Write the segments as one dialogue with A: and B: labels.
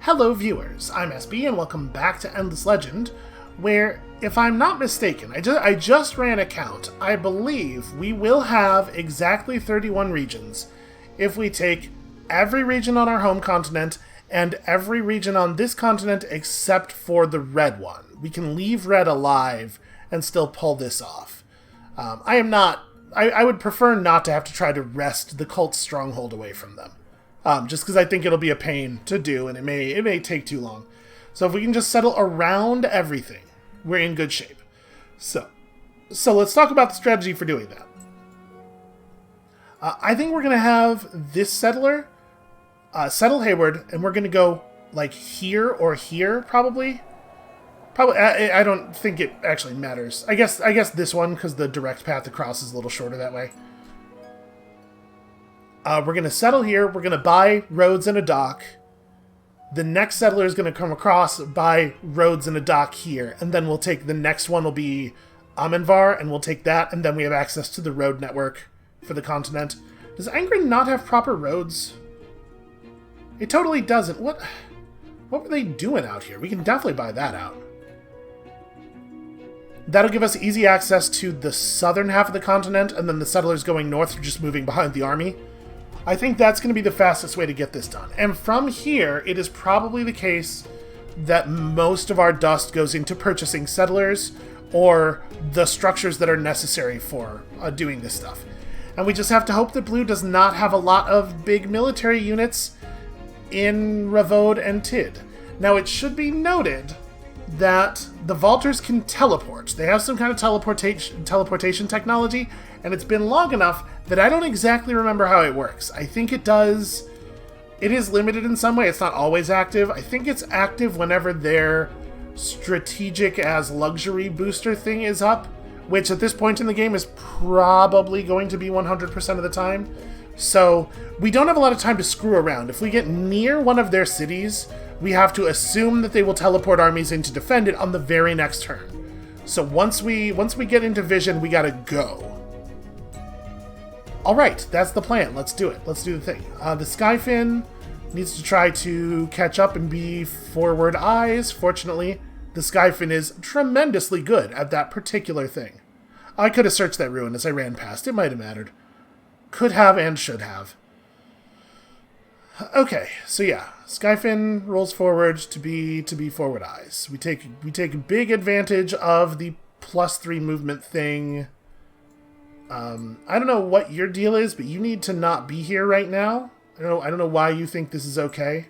A: Hello viewers, I'm SB and welcome back to Endless Legend, where, if I'm not mistaken, I just ran a count. I believe we will have exactly 31 regions if we take every region on our home continent and every region on this continent except for the red one. We can leave red alive and still pull this off. I would prefer not to have to try to wrest the cult's stronghold away from them. Just because I think it'll be a pain to do, and it may take too long. So if we can just settle around everything, we're in good shape. So let's talk about the strategy for doing that. I think we're going to have this settler settle Hayward, and we're going to go like here or here, probably. I don't think it actually matters. I guess this one, because the direct path across is a little shorter that way. We're going to settle here. We're going to buy roads and a dock. The next settler is going to come across, buy roads and a dock here. And then we'll take the next one will be Amenvar, and we'll take that. And then we have access to the road network for the continent. Does Angren not have proper roads? It totally doesn't. What were they doing out here? We can definitely buy that out. That'll give us easy access to the southern half of the continent, and then the settlers going north are just moving behind the army. I think that's going to be the fastest way to get this done. And from here, it is probably the case that most of our dust goes into purchasing settlers or the structures that are necessary for doing this stuff. And we just have to hope that Blue does not have a lot of big military units in Ravode and Tid. Now, it should be noted that the Vaulters can teleport. They have some kind of teleportation technology, and it's been long enough that I don't exactly remember how it works. I think it does. It is limited in some way. It's not always active. I think it's active whenever their strategic as luxury booster thing is up, which at this point in the game is probably going to be 100% of the time. So we don't have a lot of time to screw around. If we get near one of their cities, we have to assume that they will teleport armies in to defend it on the very next turn. So once we get into vision, we gotta go. Alright, that's the plan. Let's do it. Let's do the thing. The Skyfin needs to try to catch up and be forward eyes. Fortunately, the Skyfin is tremendously good at that particular thing. I could have searched that ruin as I ran past. It might have mattered. Could have and should have. Okay, so yeah, Skyfin rolls forward to be forward eyes. We take big advantage of the +3 movement thing. I don't know what your deal is, but you need to not be here right now. I don't know why you think this is okay.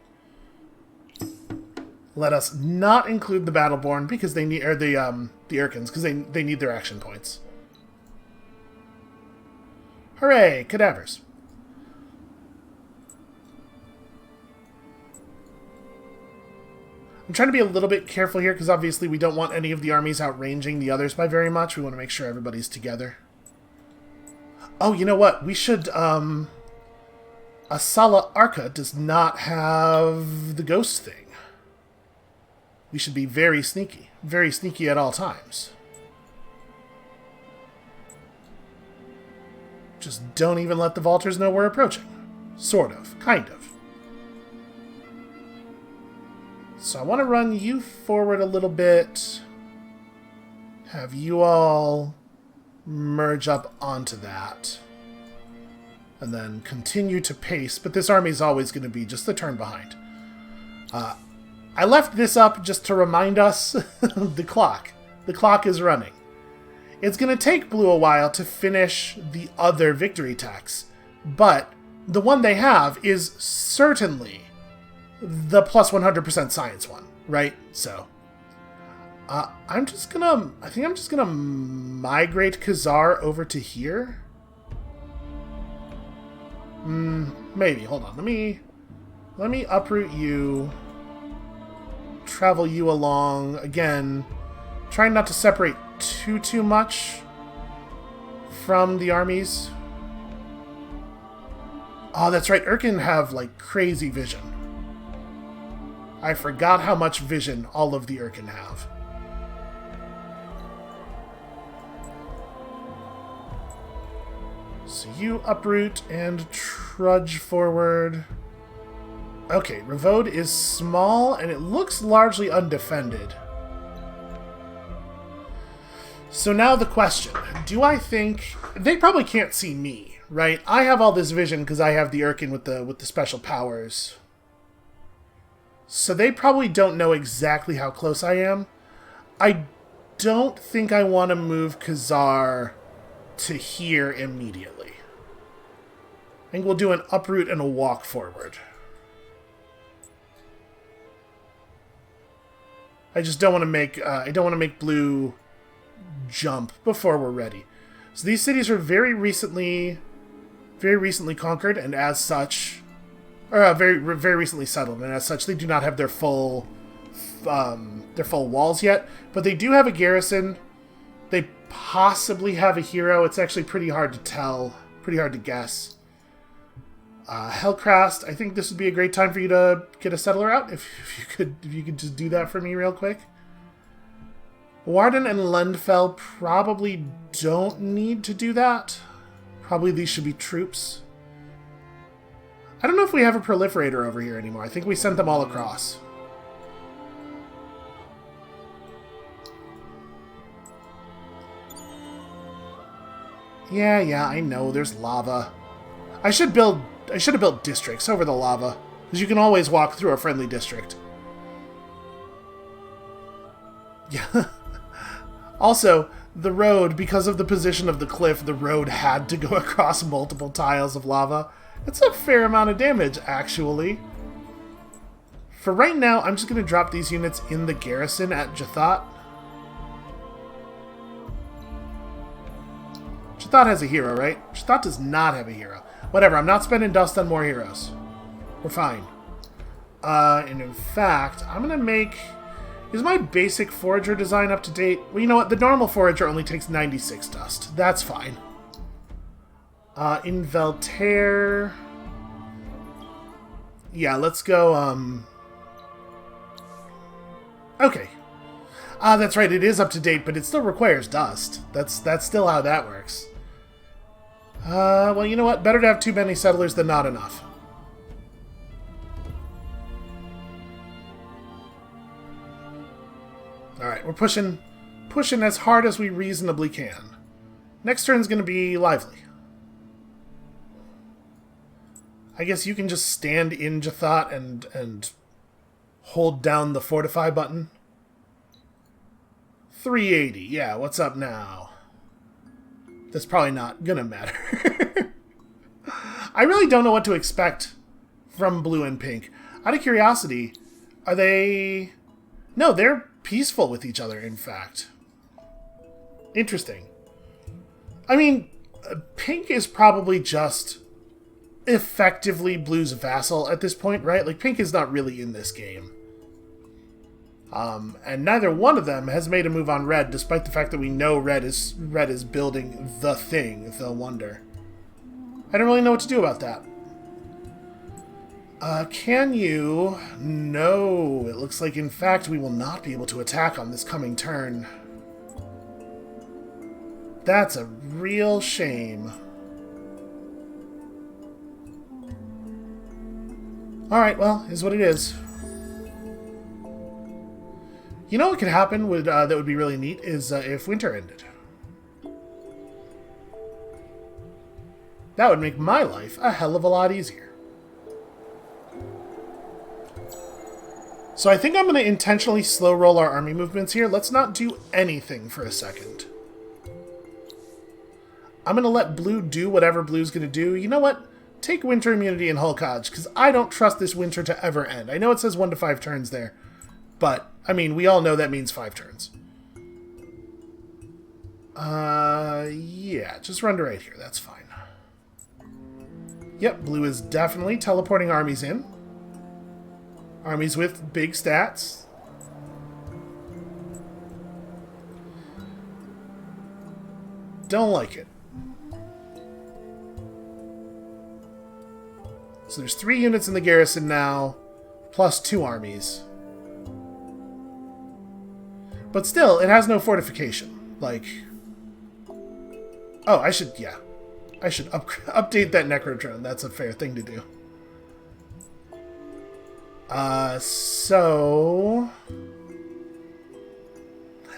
A: Let us not include the Battleborn because they need, or the Urchins, because they need their action points. Hooray, cadavers. I'm trying to be a little bit careful here because obviously we don't want any of the armies outranging the others by very much. We want to make sure everybody's together. Oh, you know what? We should, Asala Arca does not have the ghost thing. We should be very sneaky at all times. Just don't even let the Vaulters know we're approaching. Sort of. Kind of. So I want to run you forward a little bit. Have you all merge up onto that. And then continue to pace. But this army is always going to be just a turn behind. I left this up just to remind us the clock. The clock is running. It's going to take Blue a while to finish the other victory tax, but the one they have is certainly the plus 100% science one, right? So, I think I'm just gonna migrate Kazaar over to here. Maybe. Hold on. Let me uproot you. Travel you along again. Trying not to separate too much from the armies. Oh, that's right. Urchin have, like, crazy vision. I forgot how much vision all of the Urchin have. So you uproot and trudge forward. Okay, Ravode is small, and it looks largely undefended. So now the question, do I think... They probably can't see me, right? I have all this vision because I have the Urchin with the special powers. So they probably don't know exactly how close I am. I don't think I want to move Kazaar to here immediately. I think we'll do an uproot and a walk forward. I just don't want to make I don't want to make blue jump before we're ready. So these cities are very recently conquered, and as such, or very recently settled, and as such, they do not have their full walls yet. But they do have a garrison. They possibly have a hero. It's actually pretty hard to tell, pretty hard to guess. Hellcrast, I think this would be a great time for you to get a settler out. If you could just do that for me real quick. Warden and Lundfell probably don't need to do that. Probably these should be troops. I don't know if we have a proliferator over here anymore. I think we sent them all across. Yeah, I know. There's lava. I should have built districts over the lava, because you can always walk through a friendly district. Yeah. Also, the road, because of the position of the cliff, the road had to go across multiple tiles of lava. It's a fair amount of damage, actually. For right now, I'm just going to drop these units in the garrison at Jathat. Jathat has a hero, right? Jathat does not have a hero. Whatever, I'm not spending dust on more heroes. We're fine. And in fact, I'm going to make... Is my basic forager design up to date? Well, you know what? The normal forager only takes 96 dust. That's fine. In Veltaire... Yeah, let's go, Okay. That's right, it is up to date, but it still requires dust. That's still how that works. Well, you know what? Better to have too many settlers than not enough. Alright, we're pushing as hard as we reasonably can. Next turn's going to be lively. I guess you can just stand in Jathat and hold down the fortify button. 380, yeah, what's up now? That's probably not gonna matter. I really don't know what to expect from blue and pink. Out of curiosity, are they... No, they're peaceful with each other, in fact. Interesting. I mean, pink is probably just effectively blue's vassal at this point, right? Like, pink is not really in this game. And neither one of them has made a move on red, despite the fact that we know red is building the thing, the wonder. I don't really know what to do about that. Can you? No. It looks like, in fact, we will not be able to attack on this coming turn. That's a real shame. Alright, well, is what it is. You know what could happen that would be really neat is if winter ended. That would make my life a hell of a lot easier. So I think I'm going to intentionally slow roll our army movements here. Let's not do anything for a second. I'm going to let blue do whatever blue's going to do. You know what? Take winter immunity and Hulkage, because I don't trust this winter to ever end. I know it says 1 to 5 turns there, but, I mean, we all know that means 5 turns. Yeah, just run to right here. That's fine. Yep, blue is definitely teleporting armies in. Armies with big stats. Don't like it. So there's 3 units in the garrison now, plus 2 armies. But still, it has no fortification. Like... Oh, I should update that Necrodrone. That's a fair thing to do. So...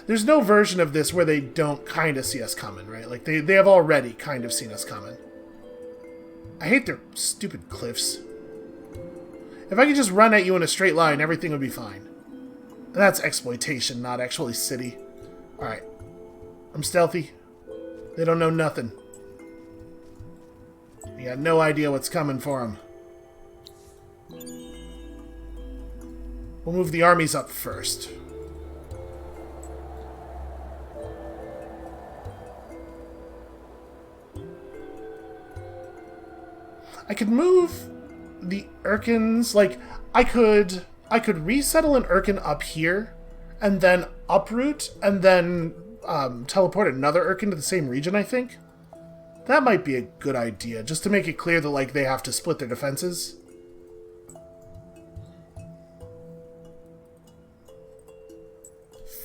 A: There's no version of this where they don't kind of see us coming, right? Like, they have already kind of seen us coming. I hate their stupid cliffs. If I could just run at you in a straight line, everything would be fine. That's exploitation, not actually city. Alright. I'm stealthy. They don't know nothing. You got no idea what's coming for them. We'll move the armies up first. I could move the Urchins, like, I could resettle an Urchin up here, and then uproot, and then teleport another Urchin to the same region, I think. That might be a good idea, just to make it clear that, like, they have to split their defenses.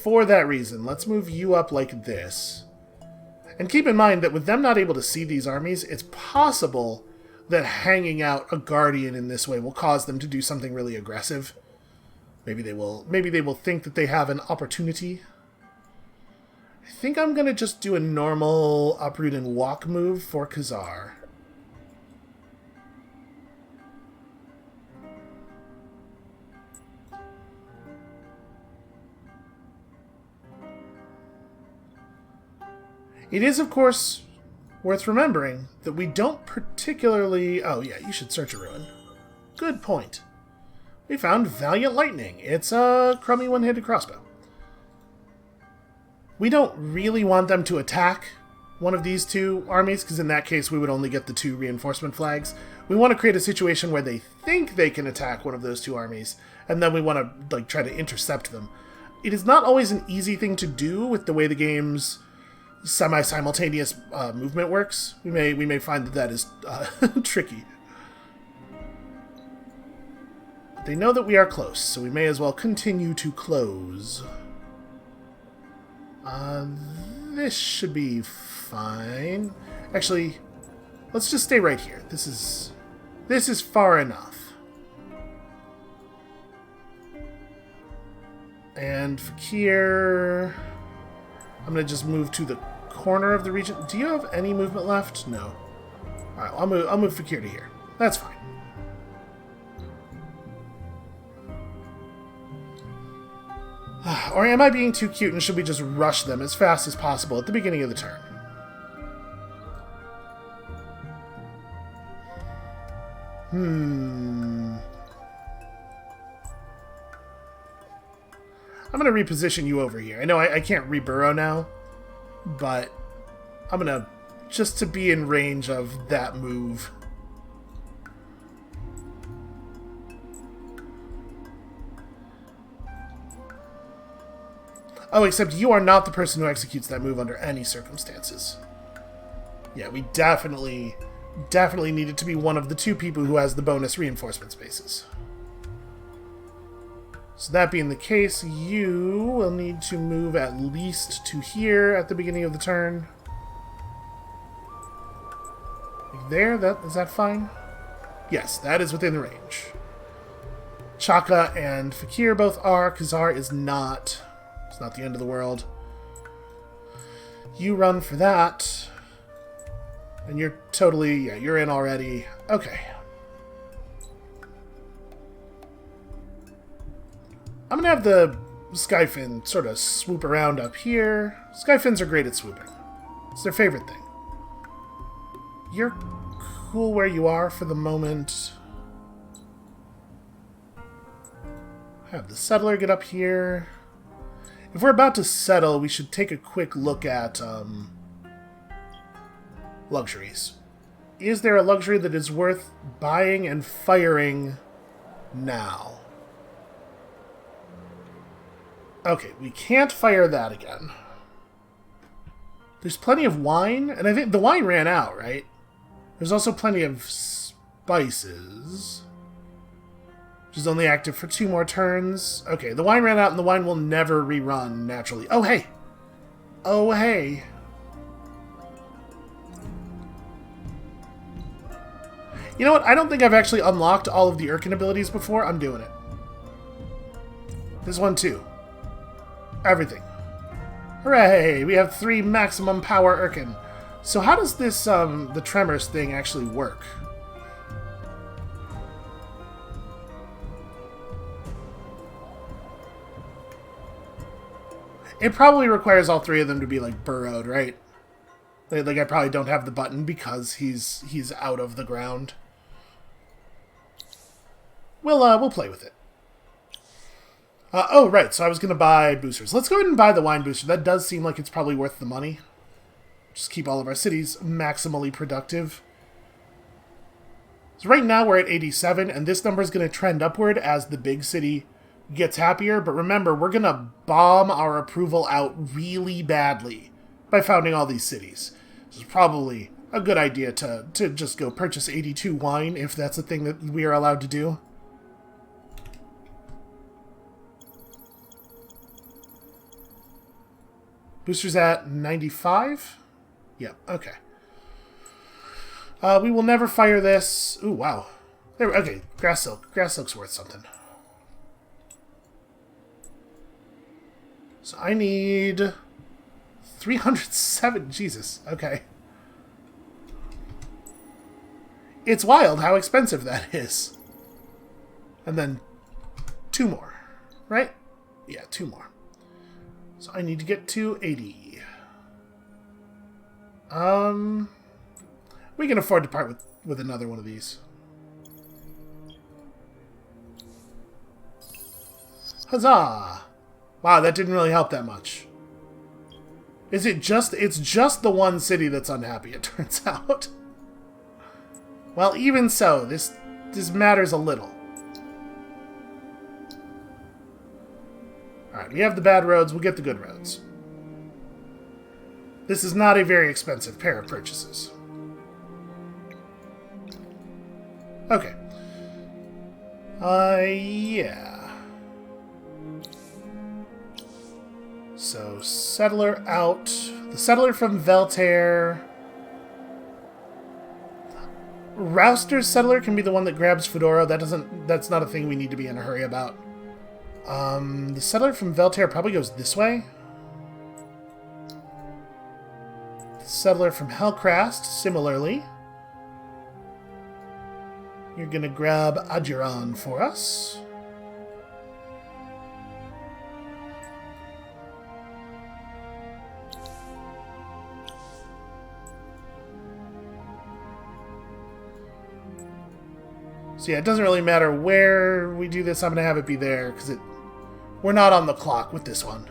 A: For that reason, let's move you up like this. And keep in mind that with them not able to see these armies, it's possible that hanging out a Guardian in this way will cause them to do something really aggressive. Maybe they will think that they have an opportunity. I think I'm going to just do a normal uproot and walk move for Kazaar. It is, of course, worth remembering that we don't particularly... Oh, yeah, you should search a ruin. Good point. We found Valiant Lightning. It's a crummy one-handed crossbow. We don't really want them to attack one of these two armies, because in that case we would only get the 2 reinforcement flags. We want to create a situation where they think they can attack one of those 2 armies, and then we want to try to intercept them. It is not always an easy thing to do with the way the game's semi-simultaneous movement works. We may find that is tricky. They know that we are close, so we may as well continue to close. This should be fine. Actually, let's just stay right here. This is far enough. And Fakir, I'm gonna just move to the corner of the region. Do you have any movement left? No. Alright, I'll move Fakir to here. That's fine. Or am I being too cute and should we just rush them as fast as possible at the beginning of the turn? I'm going to reposition you over here. I know I can't reburrow now, but I'm going to, just to be in range of that move. Oh, except you are not the person who executes that move under any circumstances. Yeah, we definitely need it to be one of the 2 people who has the bonus reinforcement spaces. So that being the case, you will need to move at least to here at the beginning of the turn. Like there, is that fine? Yes, that is within the range. Chaka and Fakir both are. Kazaar is not. It's not the end of the world. You run for that. And you're totally... Yeah, you're in already. Okay. I'm going to have the Skyfin sort of swoop around up here. Skyfins are great at swooping. It's their favorite thing. You're cool where you are for the moment. Have the settler get up here. If we're about to settle, we should take a quick look at luxuries. Is there a luxury that is worth buying and firing now? Okay, we can't fire that again. There's plenty of wine, and I think the wine ran out, right? There's also plenty of spices, which is only active for 2 more turns. Okay, the wine ran out, and the wine will never rerun naturally. Oh, hey! Oh, hey! You know what? I don't think I've actually unlocked all of the Urchin abilities before. I'm doing it. This one too. Everything. Hooray! We have 3 maximum power Urchin. So how does this, the Tremors thing actually work? It probably requires all 3 of them to be, like, burrowed, right? Like, I probably don't have the button because he's out of the ground. We'll play with it. Oh, right, so I was going to buy boosters. Let's go ahead and buy the wine booster. That does seem like it's probably worth the money. Just keep all of our cities maximally productive. So right now we're at 87, and this number is going to trend upward as the big city gets happier. But remember, we're going to bomb our approval out really badly by founding all these cities. So it's probably a good idea to just go purchase 82 wine if that's a thing that we are allowed to do. Boosters at 95? Yeah, okay. We will never fire this. Ooh, wow. There, okay, grass silk. Grass silk's worth something. So I need 307. Jesus, okay. It's wild how expensive that is. And then 2 more, right? Yeah, 2 more. So I need to get to 80. We can afford to part with another one of these. Huzzah! Wow, that didn't really help that much. Is it just... It's just the one city that's unhappy, it turns out. Well, even so, this matters a little. Alright, we have the bad roads, we'll get the good roads. This is not a very expensive pair of purchases. Okay. Yeah. So, settler out. The settler from Veltair. Rouster's settler can be the one that grabs Fedora. That's not a thing we need to be in a hurry about. The settler from Veltair probably goes this way. The settler from Hellcrast, similarly. You're gonna grab Adjuran for us. So yeah, it doesn't really matter where we do this. I'm gonna have it be there because we're not on the clock with this one.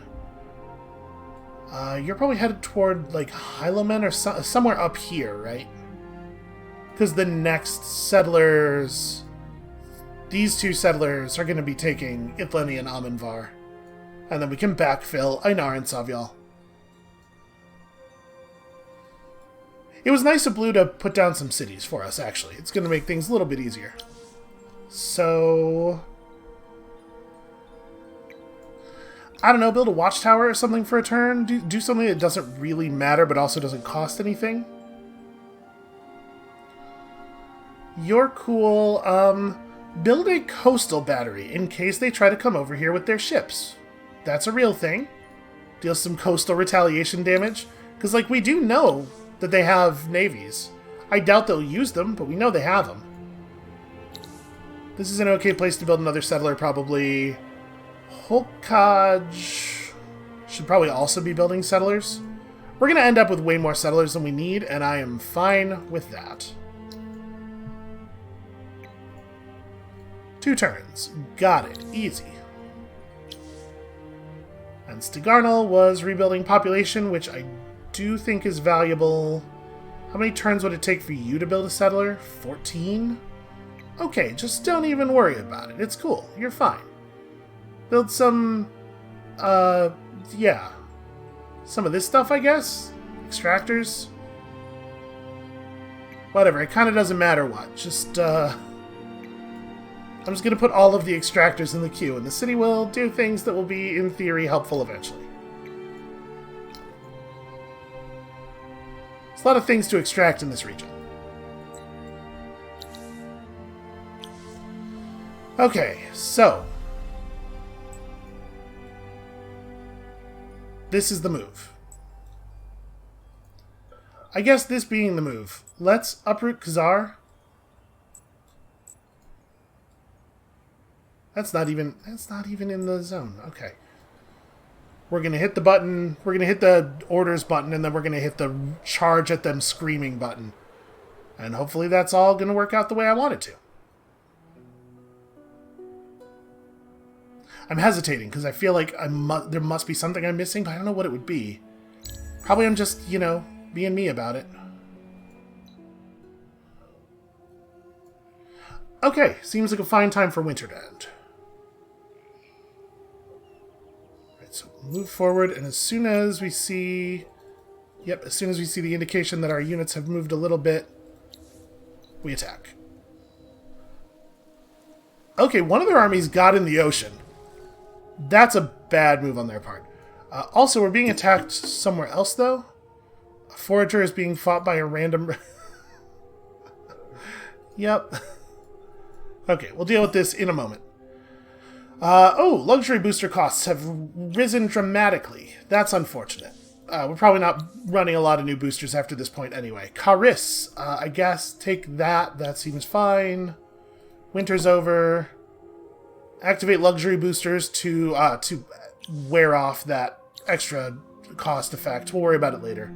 A: You're probably headed toward like Hylomen or somewhere up here, right? Because the next settlers, these 2 settlers are going to be taking Ithleni and Amenvar. And then we can backfill Einar and Savial. It was nice of Blue to put down some cities for us, actually. It's going to make things a little bit easier. So... I don't know, build a watchtower or something for a turn? Do something that doesn't really matter but also doesn't cost anything? You're cool. Build a coastal battery in case they try to come over here with their ships. That's a real thing. Deal some coastal retaliation damage. Because, like, we do know that they have navies. I doubt they'll use them, but we know they have them. This is an okay place to build another settler, probably. Holkaj should probably also be building settlers. We're going to end up with way more settlers than we need, and I am fine with that. 2 turns. Got it. Easy. And Stigarnal was rebuilding population, which I do think is valuable. How many turns would it take for you to build a settler? 14? Okay, just don't even worry about it. It's cool. You're fine. Build some... yeah. Some of this stuff, I guess? Extractors? Whatever, it kind of doesn't matter what. Just, I'm just going to put all of the extractors in the queue, and the city will do things that will be, in theory, helpful eventually. There's a lot of things to extract in this region. Okay, so... This is the move. I guess this being the move. Let's uproot Kazaar. That's not even in the zone. Okay. We're going to hit the button. We're going to hit the orders button, and then we're going to hit the charge at them screaming button. And hopefully that's all going to work out the way I want it to. I'm hesitating because I feel like there must be something I'm missing, but I don't know what it would be. Probably I'm just, you know, being me about it. Okay, seems like a fine time for winter to end. Right, so move forward, and as soon as we see... Yep, as soon as we see the indication that our units have moved a little bit, we attack. Okay, one of their armies got in the ocean. That's a bad move on their part. Also, we're being attacked somewhere else, though. A forager is being fought by a random... Yep. Okay, we'll deal with this in a moment. Oh, luxury booster costs have risen dramatically. That's unfortunate. We're probably not running a lot of new boosters after this point anyway. Karis, I guess, take that. That seems fine. Winter's over. Activate luxury boosters to wear off that extra cost effect. We'll worry about it later.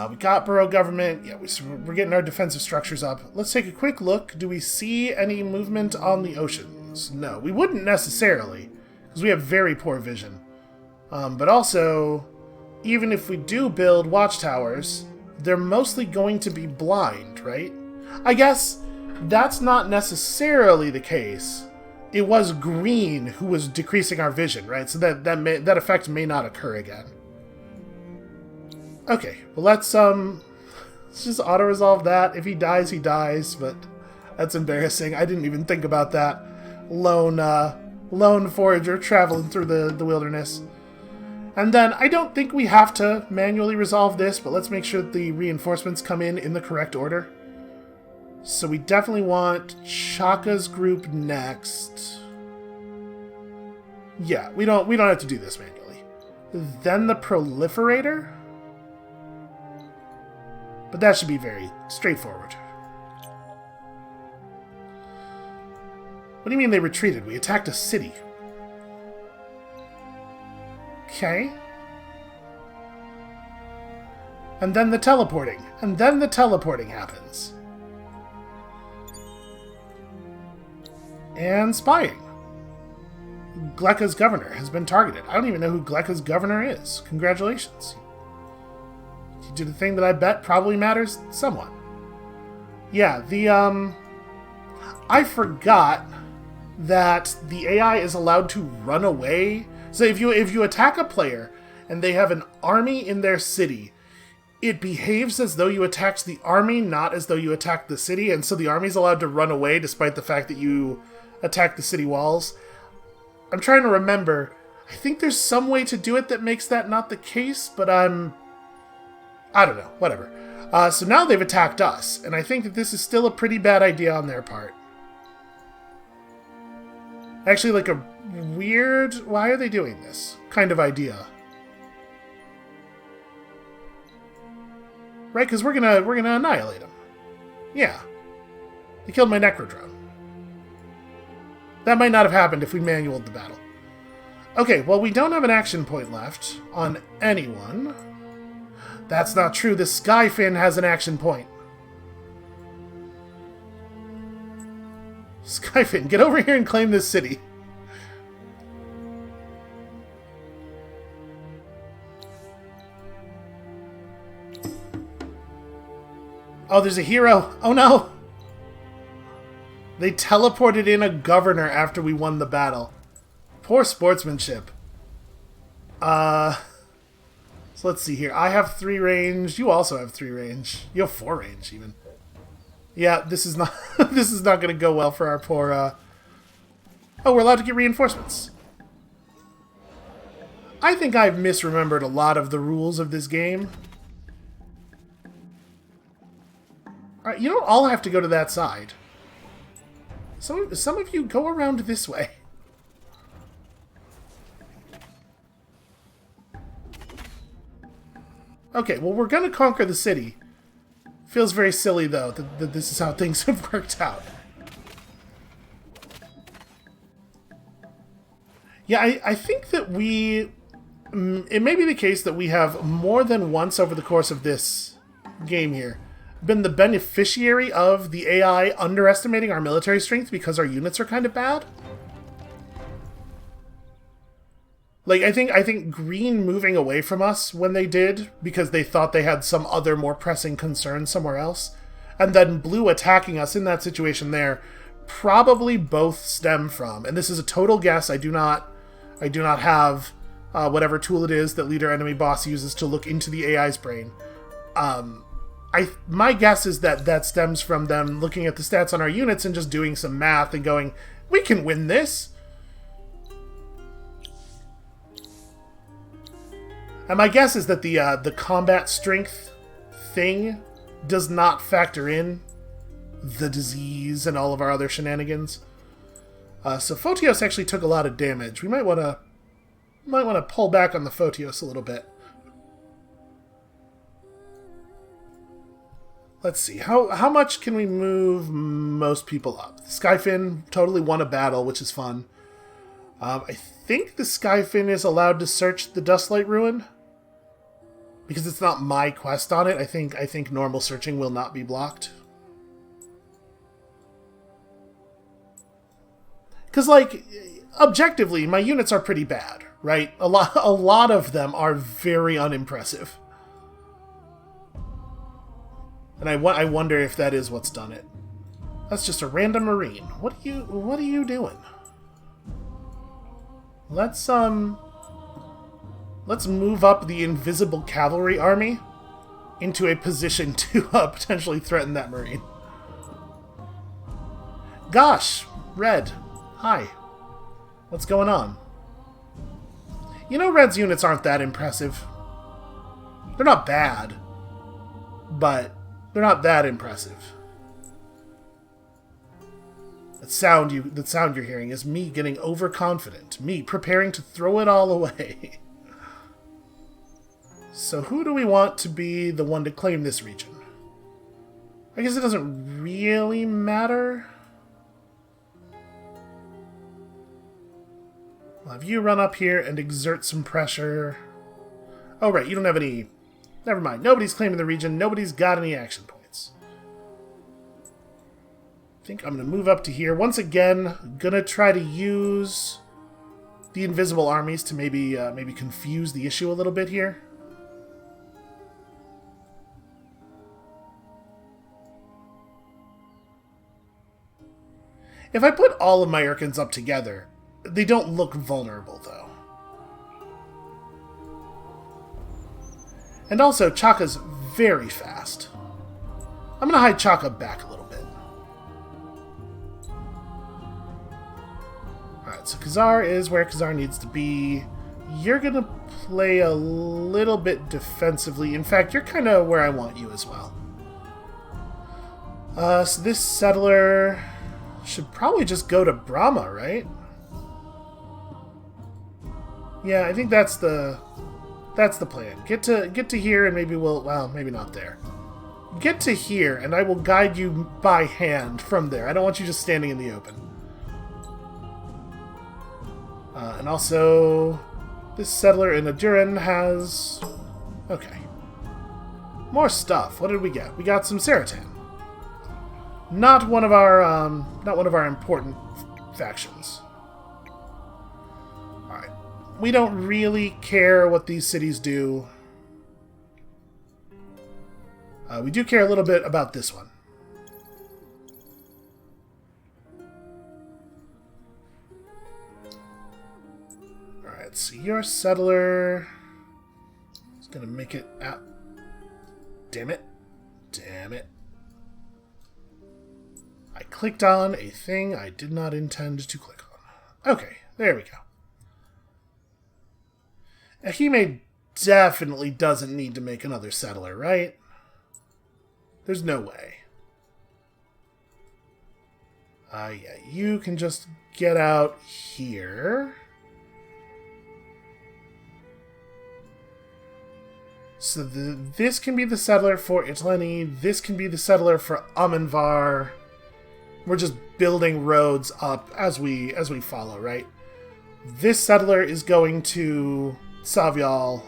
A: We got borough government. Yeah, we're getting our defensive structures up. Let's take a quick look. Do we see any movement on the oceans? No, we wouldn't necessarily, because we have very poor vision. But also, even if we do build watchtowers, they're mostly going to be blind, right? I guess that's not necessarily the case. It was green who was decreasing our vision, right? So that effect may not occur again. Okay, well let's just auto-resolve that. If he dies, he dies, but that's embarrassing. I didn't even think about that. Lone forager traveling through the wilderness. And then I don't think we have to manually resolve this, but let's make sure that the reinforcements come in the correct order. So we definitely want Chaka's group next. Yeah, we don't have to do this manually. Then the proliferator. But that should be very straightforward. What do you mean they retreated? We attacked a city. Okay. And then the teleporting. And then the teleporting happens. And spying. Gleka's governor has been targeted. I don't even know who Gleka's governor is. Congratulations. You did a thing that I bet probably matters somewhat. Yeah, I forgot that the AI is allowed to run away. So if you attack a player and they have an army in their city, it behaves as though you attacked the army, not as though you attacked the city, and so the army's allowed to run away despite the fact that you attacked the city walls. I'm trying to remember. I think there's some way to do it that makes that not the case, but I don't know. Whatever. So now they've attacked us, and I think that this is still a pretty bad idea on their part. Actually, like a weird, why are they doing this kind of idea? Right, because we're gonna annihilate them. Yeah. They killed my Necrodrone. That might not have happened if we manualed the battle. Okay, well, we don't have an action point left on anyone. That's not true. The Skyfin has an action point. Skyfin, get over here and claim this city. Oh, there's a hero. Oh, no. They teleported in a governor after we won the battle. Poor sportsmanship. So let's see here. I have 3 range. You also have 3 range. You have 4 range, even. Yeah, this is not this is not going to go well for our poor... Oh, we're allowed to get reinforcements. I think I've misremembered a lot of the rules of this game. Alright, you don't all have to go to that side. Some of you go around this way. Okay, well, we're going to conquer the city. Feels very silly, though, that this is how things have worked out. Yeah, I think that we... It may be the case that we have more than once over the course of this game here been the beneficiary of the AI underestimating our military strength because our units are kind of bad. Like, I think Green moving away from us when they did, because they thought they had some other more pressing concern somewhere else, and then Blue attacking us in that situation there, probably both stem from, and this is a total guess, I do not have whatever tool it is that Leader Enemy Boss uses to look into the AI's brain. My guess is that stems from them looking at the stats on our units and just doing some math and going, we can win this! And my guess is that the combat strength thing does not factor in the disease and all of our other shenanigans. So Photios actually took a lot of damage. We might want to pull back on the Photios a little bit. Let's see. How much can we move most people up? The Skyfin totally won a battle, which is fun. I think the Skyfin is allowed to search the Dustlight Ruin. Because it's not my quest on it, I think normal searching will not be blocked. Because, like, objectively, my units are pretty bad, right? A lot of them are very unimpressive. And I wonder if that is what's done it. That's just a random Marine. What are you doing? Let's move up the invisible cavalry army into a position to potentially threaten that Marine. Gosh, Red. Hi. What's going on? You know, Red's units aren't that impressive. They're not bad, but they're not that impressive. That sound you're hearing is me getting overconfident, me preparing to throw it all away. So who do we want to be the one to claim this region? I guess it doesn't really matter. I'll have you run up here and exert some pressure. Oh, right, you don't have any... Never mind, nobody's claiming the region, nobody's got any action points. I think I'm going to move up to here. Once again, gonna try to use the invisible armies to maybe confuse the issue a little bit here. If I put all of my Urchins up together, they don't look vulnerable, though. And also, Chaka's very fast. I'm going to hide Chaka back a little bit. Alright, so Kazaar is where Kazaar needs to be. You're going to play a little bit defensively. In fact, you're kind of where I want you as well. So this settler should probably just go to Brahma, right? Yeah, I think that's the plan. Get to here and maybe we'll... Well, maybe not there. Get to here and I will guide you by hand from there. I don't want you just standing in the open. And also, this settler in Aduran has... Okay. More stuff. What did we get? We got some Seratan. Not one of our important factions. Alright. We don't really care what these cities do. We do care a little bit about this one. Alright, so your settler is going to make it out. Damn it. Damn it. I clicked on a thing I did not intend to click on. Okay, there we go. Ahime definitely doesn't need to make another settler, right? There's no way. Yeah, you can just get out here. So this can be the settler for Itleni. This can be the settler for Amenvar. We're just building roads up as we follow, right? This settler is going to Savyal.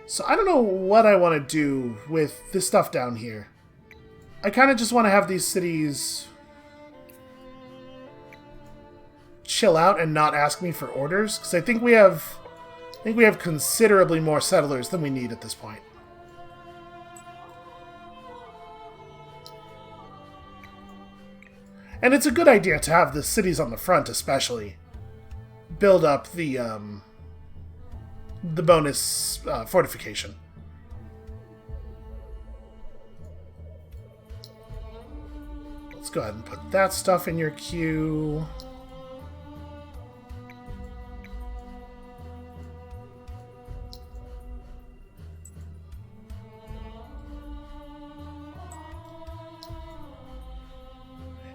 A: So I don't know what I want to do with this stuff down here. I kind of just want to have these cities chill out and not ask me for orders, because I think we have considerably more settlers than we need at this point. And it's a good idea to have the cities on the front, especially build up the bonus fortification. Let's go ahead and put that stuff in your queue.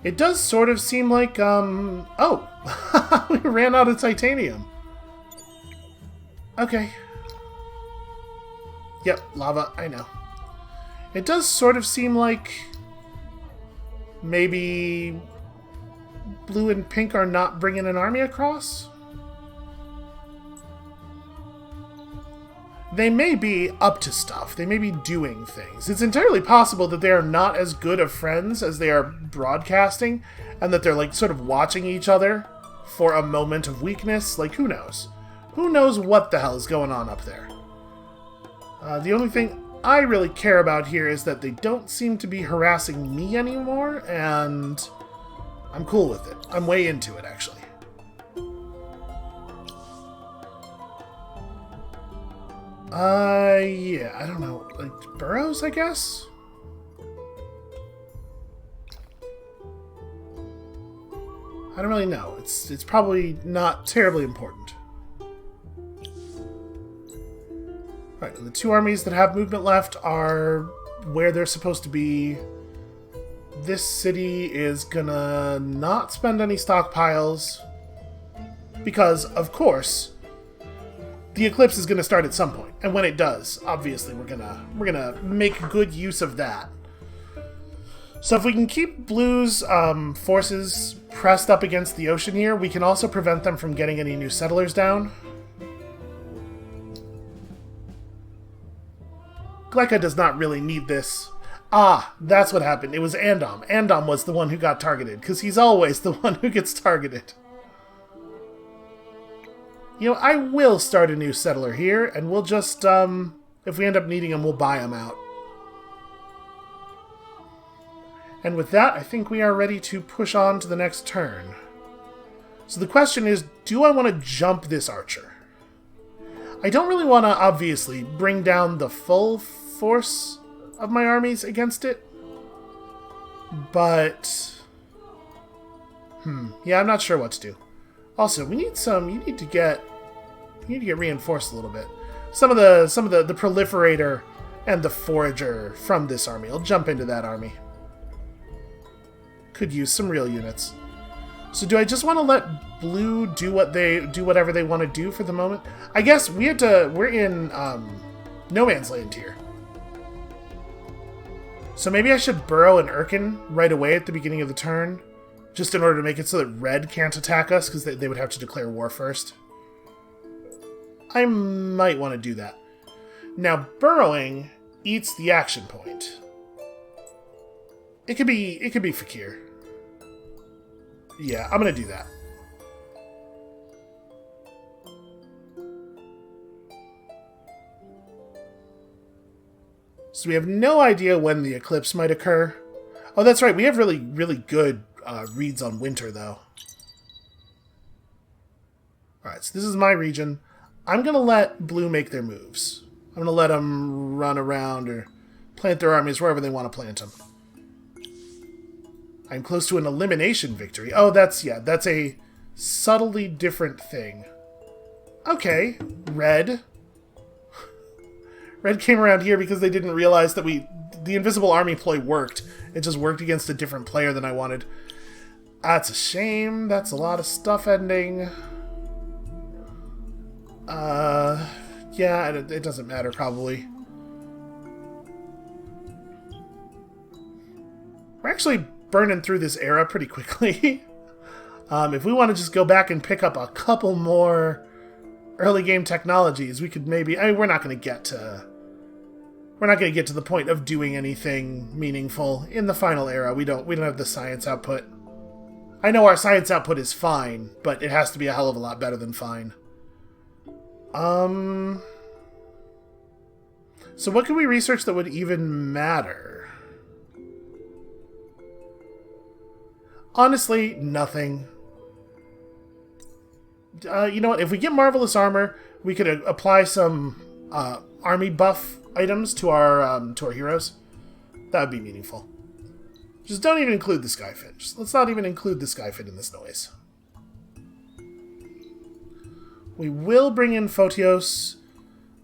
A: It does sort of seem like, oh! We ran out of titanium. Okay. Yep, lava, I know. It does sort of seem like maybe blue and pink are not bringing an army across? They may be up to stuff. They may be doing things. It's entirely possible that they are not as good of friends as they are broadcasting, and that they're like sort of watching each other for a moment of weakness. Like, who knows? Who knows what the hell is going on up there? The only thing I really care about here is that they don't seem to be harassing me anymore, and I'm cool with it. I'm way into it, actually. Yeah, I don't know. Like, burrows, I guess? I don't really know. It's probably not terribly important. Alright, and the two armies that have movement left are where they're supposed to be. This city is gonna not spend any stockpiles. Because, of course, the eclipse is gonna start at some point. And when it does, obviously we're gonna make good use of that. So if we can keep Blue's forces pressed up against the ocean here, we can also prevent them from getting any new settlers down. Gleka does not really need this. Ah, that's what happened. It was Andom. Andom was the one who got targeted, because he's always the one who gets targeted. You know, I will start a new settler here, and we'll just, if we end up needing him, we'll buy him out. And with that, I think we are ready to push on to the next turn. So the question is, do I want to jump this archer? I don't really want to, obviously, bring down the full force of my armies against it. But yeah, I'm not sure what to do. Also, we need some, you need to get reinforced a little bit. Some of the proliferator and the forager from this army. I'll jump into that army. Could use some real units. So do I just want to let Blue do whatever they want to do for the moment? I guess we're in no man's land here. So maybe I should burrow an Urchin right away at the beginning of the turn, just in order to make it so that Red can't attack us, because they would have to declare war first. I might want to do that. Now, burrowing eats the action point. It could be Fakir. Yeah, I'm gonna do that. So we have no idea when the eclipse might occur. Oh, that's right. We have really, really good reads on winter, though. Alright, so this is my region. I'm gonna let Blue make their moves. I'm gonna let them run around or plant their armies wherever they want to plant them. I'm close to an elimination victory. Oh, that's a subtly different thing. Okay, Red. Red came around here because they didn't realize that the invisible army ploy worked. It just worked against a different player than I wanted. That's a shame. That's a lot of stuff ending. Yeah, it doesn't matter, probably. We're actually burning through this era pretty quickly. If we want to just go back and pick up a couple more early game technologies, we could maybe... I mean, we're not going to get to... We're not going to get to the point of doing anything meaningful in the final era. We don't have the science output. I know our science output is fine, but it has to be a hell of a lot better than fine. So what can we research that would even matter? Honestly, nothing. You know what? If we get Marvelous Armor, we could apply some army buff items to our heroes. That would be meaningful. Just don't even include the Skyfin. Let's not even include the Skyfin in this noise. We will bring in Photios.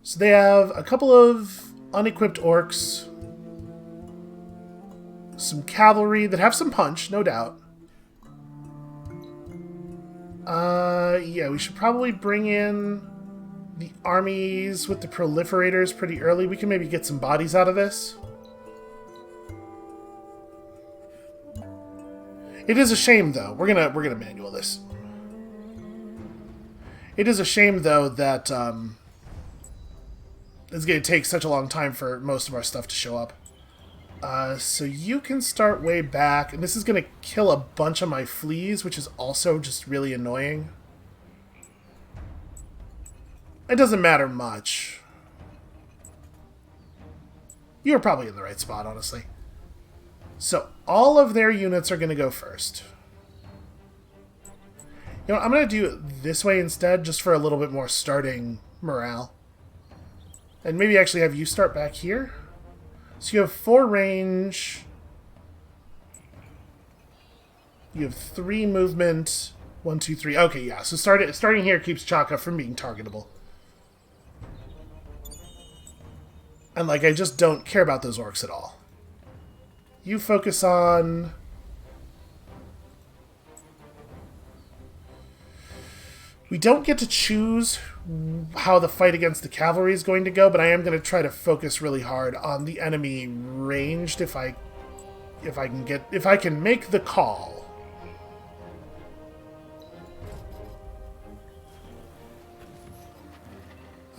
A: So they have a couple of unequipped orcs. Some cavalry that have some punch, no doubt. Yeah, we should probably bring in the armies with the proliferators pretty early. We can maybe get some bodies out of this. It is a shame, though. We're gonna manual this. It is a shame, though, that it's gonna take such a long time for most of our stuff to show up. So you can start way back, and this is gonna kill a bunch of my fleas, which is also just really annoying. It doesn't matter much. You're probably in the right spot, honestly. So, all of their units are going to go first. You know, I'm going to do it this way instead, just for a little bit more starting morale. And maybe actually have you start back here. So you have 4 range. You have 3 movement. 1, 2, 3. Okay, yeah. So starting here keeps Chaka from being targetable. And, like, I just don't care about those orcs at all. You focus on... We don't get to choose how the fight against the cavalry is going to go, but I am going to try to focus really hard on the enemy ranged if I can make the call.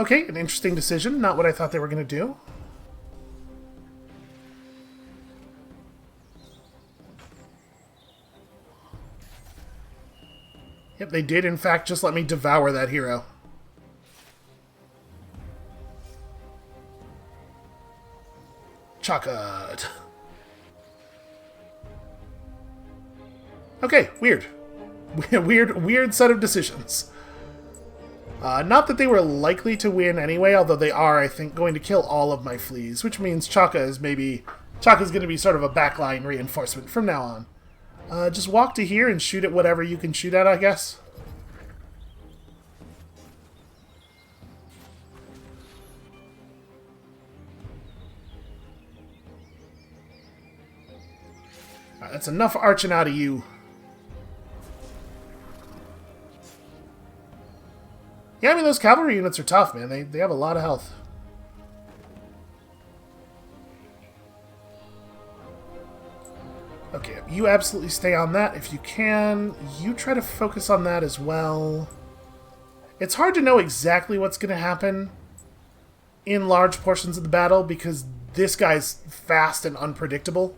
A: Okay, an interesting decision. Not what I thought they were going to do. Yep, they did, in fact, just let me devour that hero. Chaka. Okay, weird. Weird set of decisions. Not that they were likely to win anyway, although they are, I think, going to kill all of my fleas, which means Chaka's going to be sort of a backline reinforcement from now on. Just walk to here and shoot at whatever you can shoot at, I guess. Alright, that's enough arching out of you. Yeah, I mean, those cavalry units are tough, man. They have a lot of health. Okay, you absolutely stay on that if you can. You try to focus on that as well. It's hard to know exactly what's going to happen in large portions of the battle because this guy's fast and unpredictable.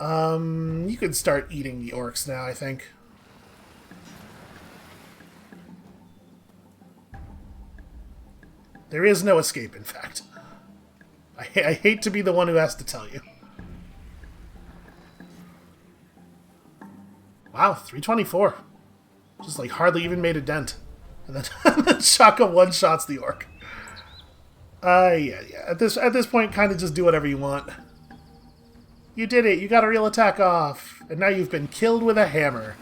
A: You could start eating the orcs now, I think. There is no escape, in fact. I hate to be the one who has to tell you. Wow, 324. Just like hardly even made a dent. And then Chaka one-shots the orc. Yeah. At this point, kind of just do whatever you want. You did it. You got a real attack off. And now you've been killed with a hammer.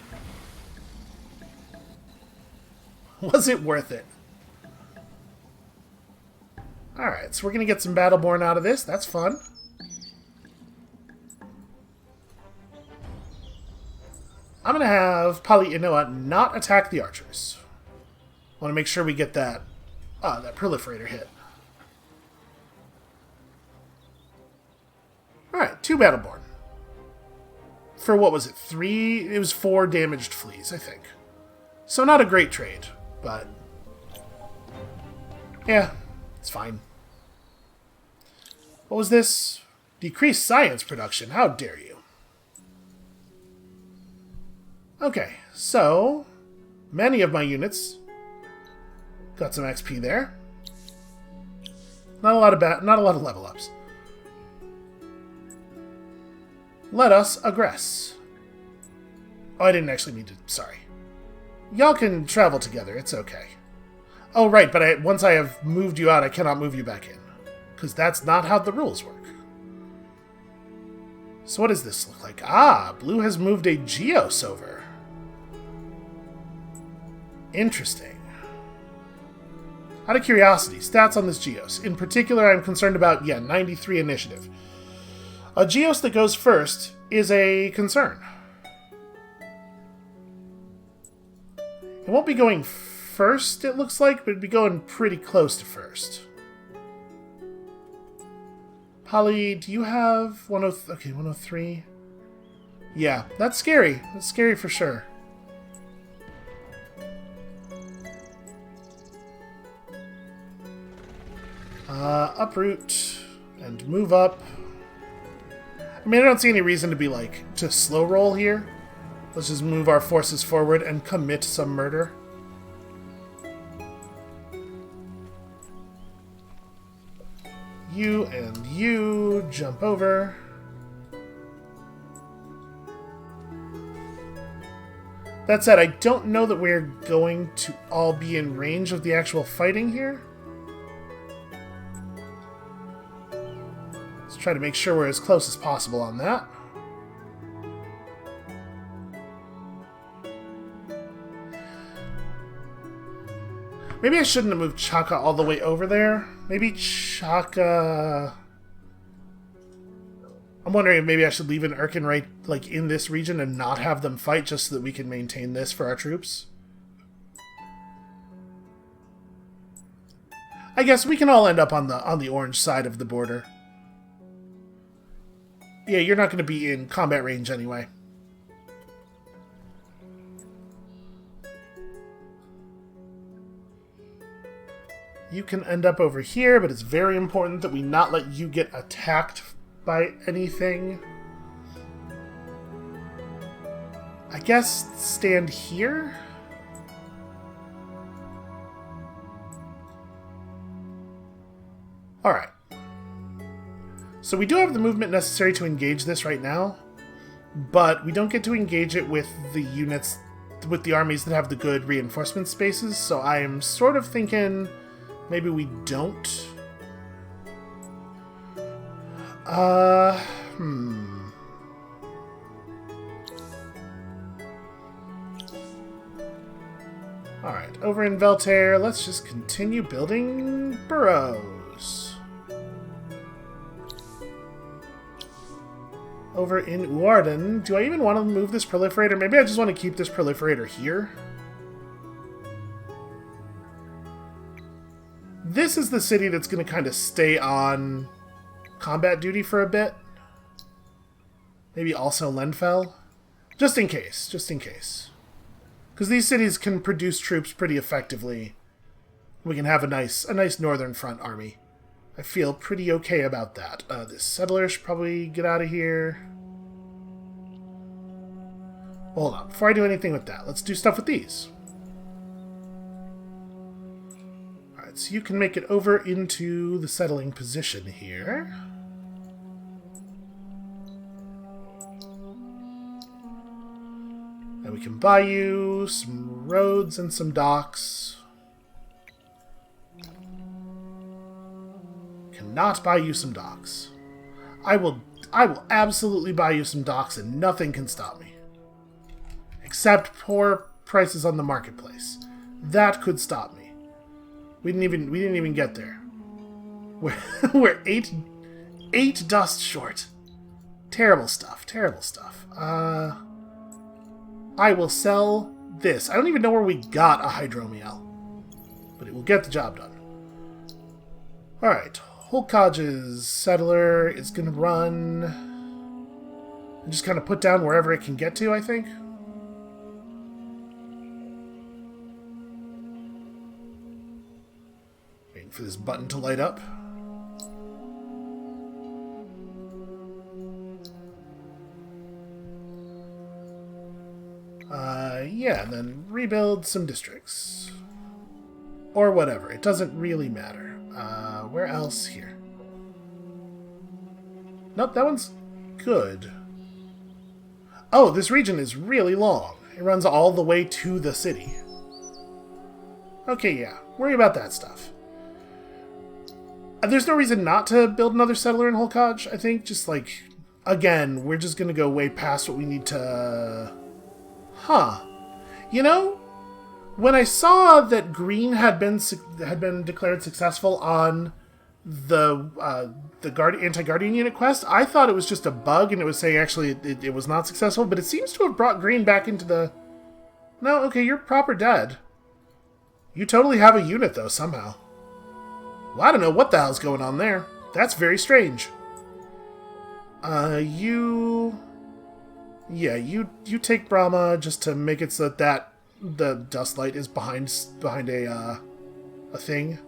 A: Was it worth it? Alright, so we're going to get some Battleborn out of this. That's fun. I'm going to have Pali Inoa not attack the archers. I want to make sure we get that Ah, that proliferator hit. Alright, 2 Battleborn. For what was it? 3? It was 4 damaged fleas, I think. So not a great trade, but... yeah, it's fine. What was this? Decreased science production. How dare you? Okay, so... many of my units got some XP there. Not a lot of level ups. Let us aggress. Oh, I didn't actually mean to. Sorry. Y'all can travel together. It's okay. Oh, right, but once I have moved you out, I cannot move you back in. Because that's not how the rules work. So what does this look like? Ah, blue has moved a Geos over. Interesting. Out of curiosity, stats on this Geos. In particular, I'm concerned about, 93 initiative. A Geos that goes first is a concern. It won't be going first, it looks like, but it'd be going pretty close to first. Polly, do you have 103? Okay, 103. Yeah, that's scary. That's scary for sure. Uproot and move up. I mean, I don't see any reason to be to slow roll here. Let's just move our forces forward and commit some murder. You and you jump over. That said, I don't know that we're going to all be in range of the actual fighting here. Let's try to make sure we're as close as possible on that. Maybe I shouldn't have moved Chaka all the way over there. Maybe Chaka... I'm wondering if maybe I should leave an Urchin right, in this region and not have them fight just so that we can maintain this for our troops. I guess we can all end up on the orange side of the border. Yeah, you're not going to be in combat range anyway. You can end up over here, but it's very important that we not let you get attacked by anything. I guess stand here? Alright. So we do have the movement necessary to engage this right now, but we don't get to engage it with the units, with the armies that have the good reinforcement spaces, so I am sort of thinking maybe we don't. Alright, over in Veltair, let's just continue building burrows. Over in Uarden, do I even want to move this proliferator? Maybe I just want to keep this proliferator here. This is the city that's going to kind of stay on combat duty for a bit. Maybe also Lenfell. Just in case. Just in case. Because these cities can produce troops pretty effectively. We can have a nice northern front army. I feel pretty okay about that. This settler should probably get out of here. Hold on. Before I do anything with that, let's do stuff with these. Alright, so you can make it over into the settling position here. And we can buy you some roads and some docks. Cannot buy you some docks. I will absolutely buy you some docks and nothing can stop me. Except poor prices on the marketplace. That could stop me. We didn't even get there. We're eight dust short. Terrible stuff. Terrible stuff. I will sell this. I don't even know where we got a hydromiel, but it will get the job done. Alright, Holkaj's settler is going to run and just kind of put down wherever it can get to, I think. Waiting for this button to light up. Yeah, and then rebuild some districts. Or whatever. It doesn't really matter. Where else here? Nope, that one's good. Oh, this region is really long. It runs all the way to the city. Okay, yeah. Worry about that stuff. There's no reason not to build another settler in Holkaj, I think. Just like, again, we're just going to go way past what we need to... Huh. You know, when I saw that green had been declared successful on the anti-guardian unit quest, I thought it was just a bug and it was saying actually it was not successful, but it seems to have brought green back into the... No, okay, you're proper dead. You totally have a unit though, somehow. Well, I don't know what the hell's going on there. That's very strange. Yeah, you take Brahma just to make it so that the dust light is behind a thing,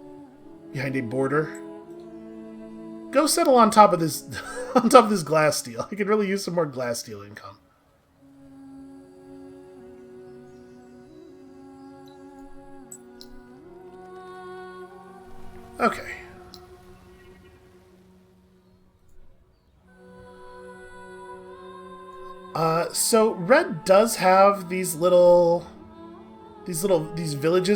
A: behind a border. Go settle on top of this on top of this glass steel. I could really use some more glass steel income. Okay. So Red does have these villages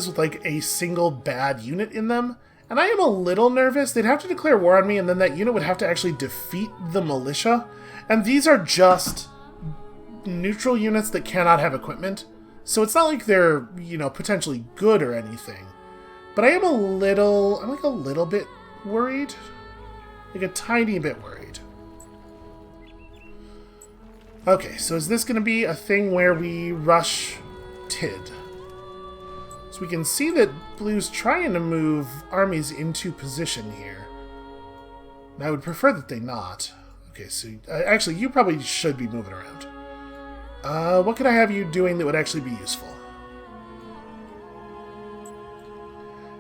A: with like a single bad unit in them, and I am a little nervous. They'd have to declare war on me, and then that unit would have to actually defeat the militia, and these are just neutral units that cannot have equipment, so it's not like they're, you know, potentially good or anything. But I'm like a little bit worried, like a tiny bit worried. Okay, so is this going to be a thing where we rush Tid? So we can see that Blue's trying to move armies into position here. And I would prefer that they not. Okay, so actually, you probably should be moving around. What could I have you doing that would actually be useful?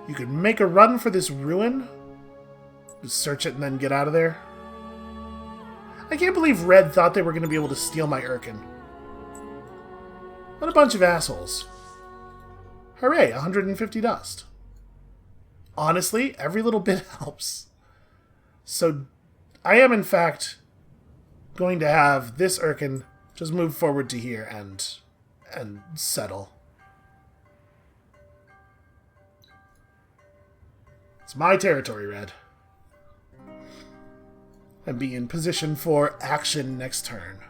A: You could make a run for this ruin. Just search it and then get out of there. I can't believe Red thought they were going to be able to steal my Urchin. What a bunch of assholes. Hooray, 150 dust. Honestly, every little bit helps. So, I am in fact going to have this Urchin just move forward to here and settle. It's my territory, Red. And be in position for action next turn.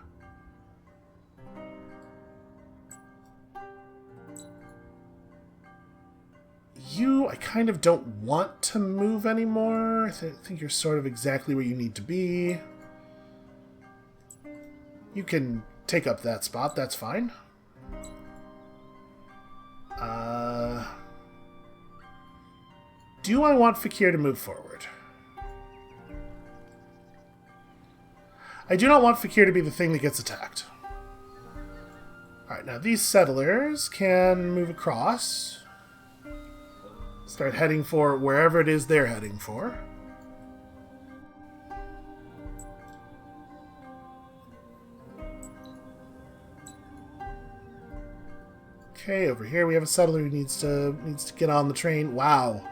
A: You, I kind of don't want to move anymore. I think you're sort of exactly where you need to be. You can take up that spot, that's fine. Do I want Fakir to move forward? I do not want Fakir to be the thing that gets attacked. Alright, now these settlers can move across. Start heading for wherever it is they're heading for. Okay, over here we have a settler who needs to get on the train. Wow.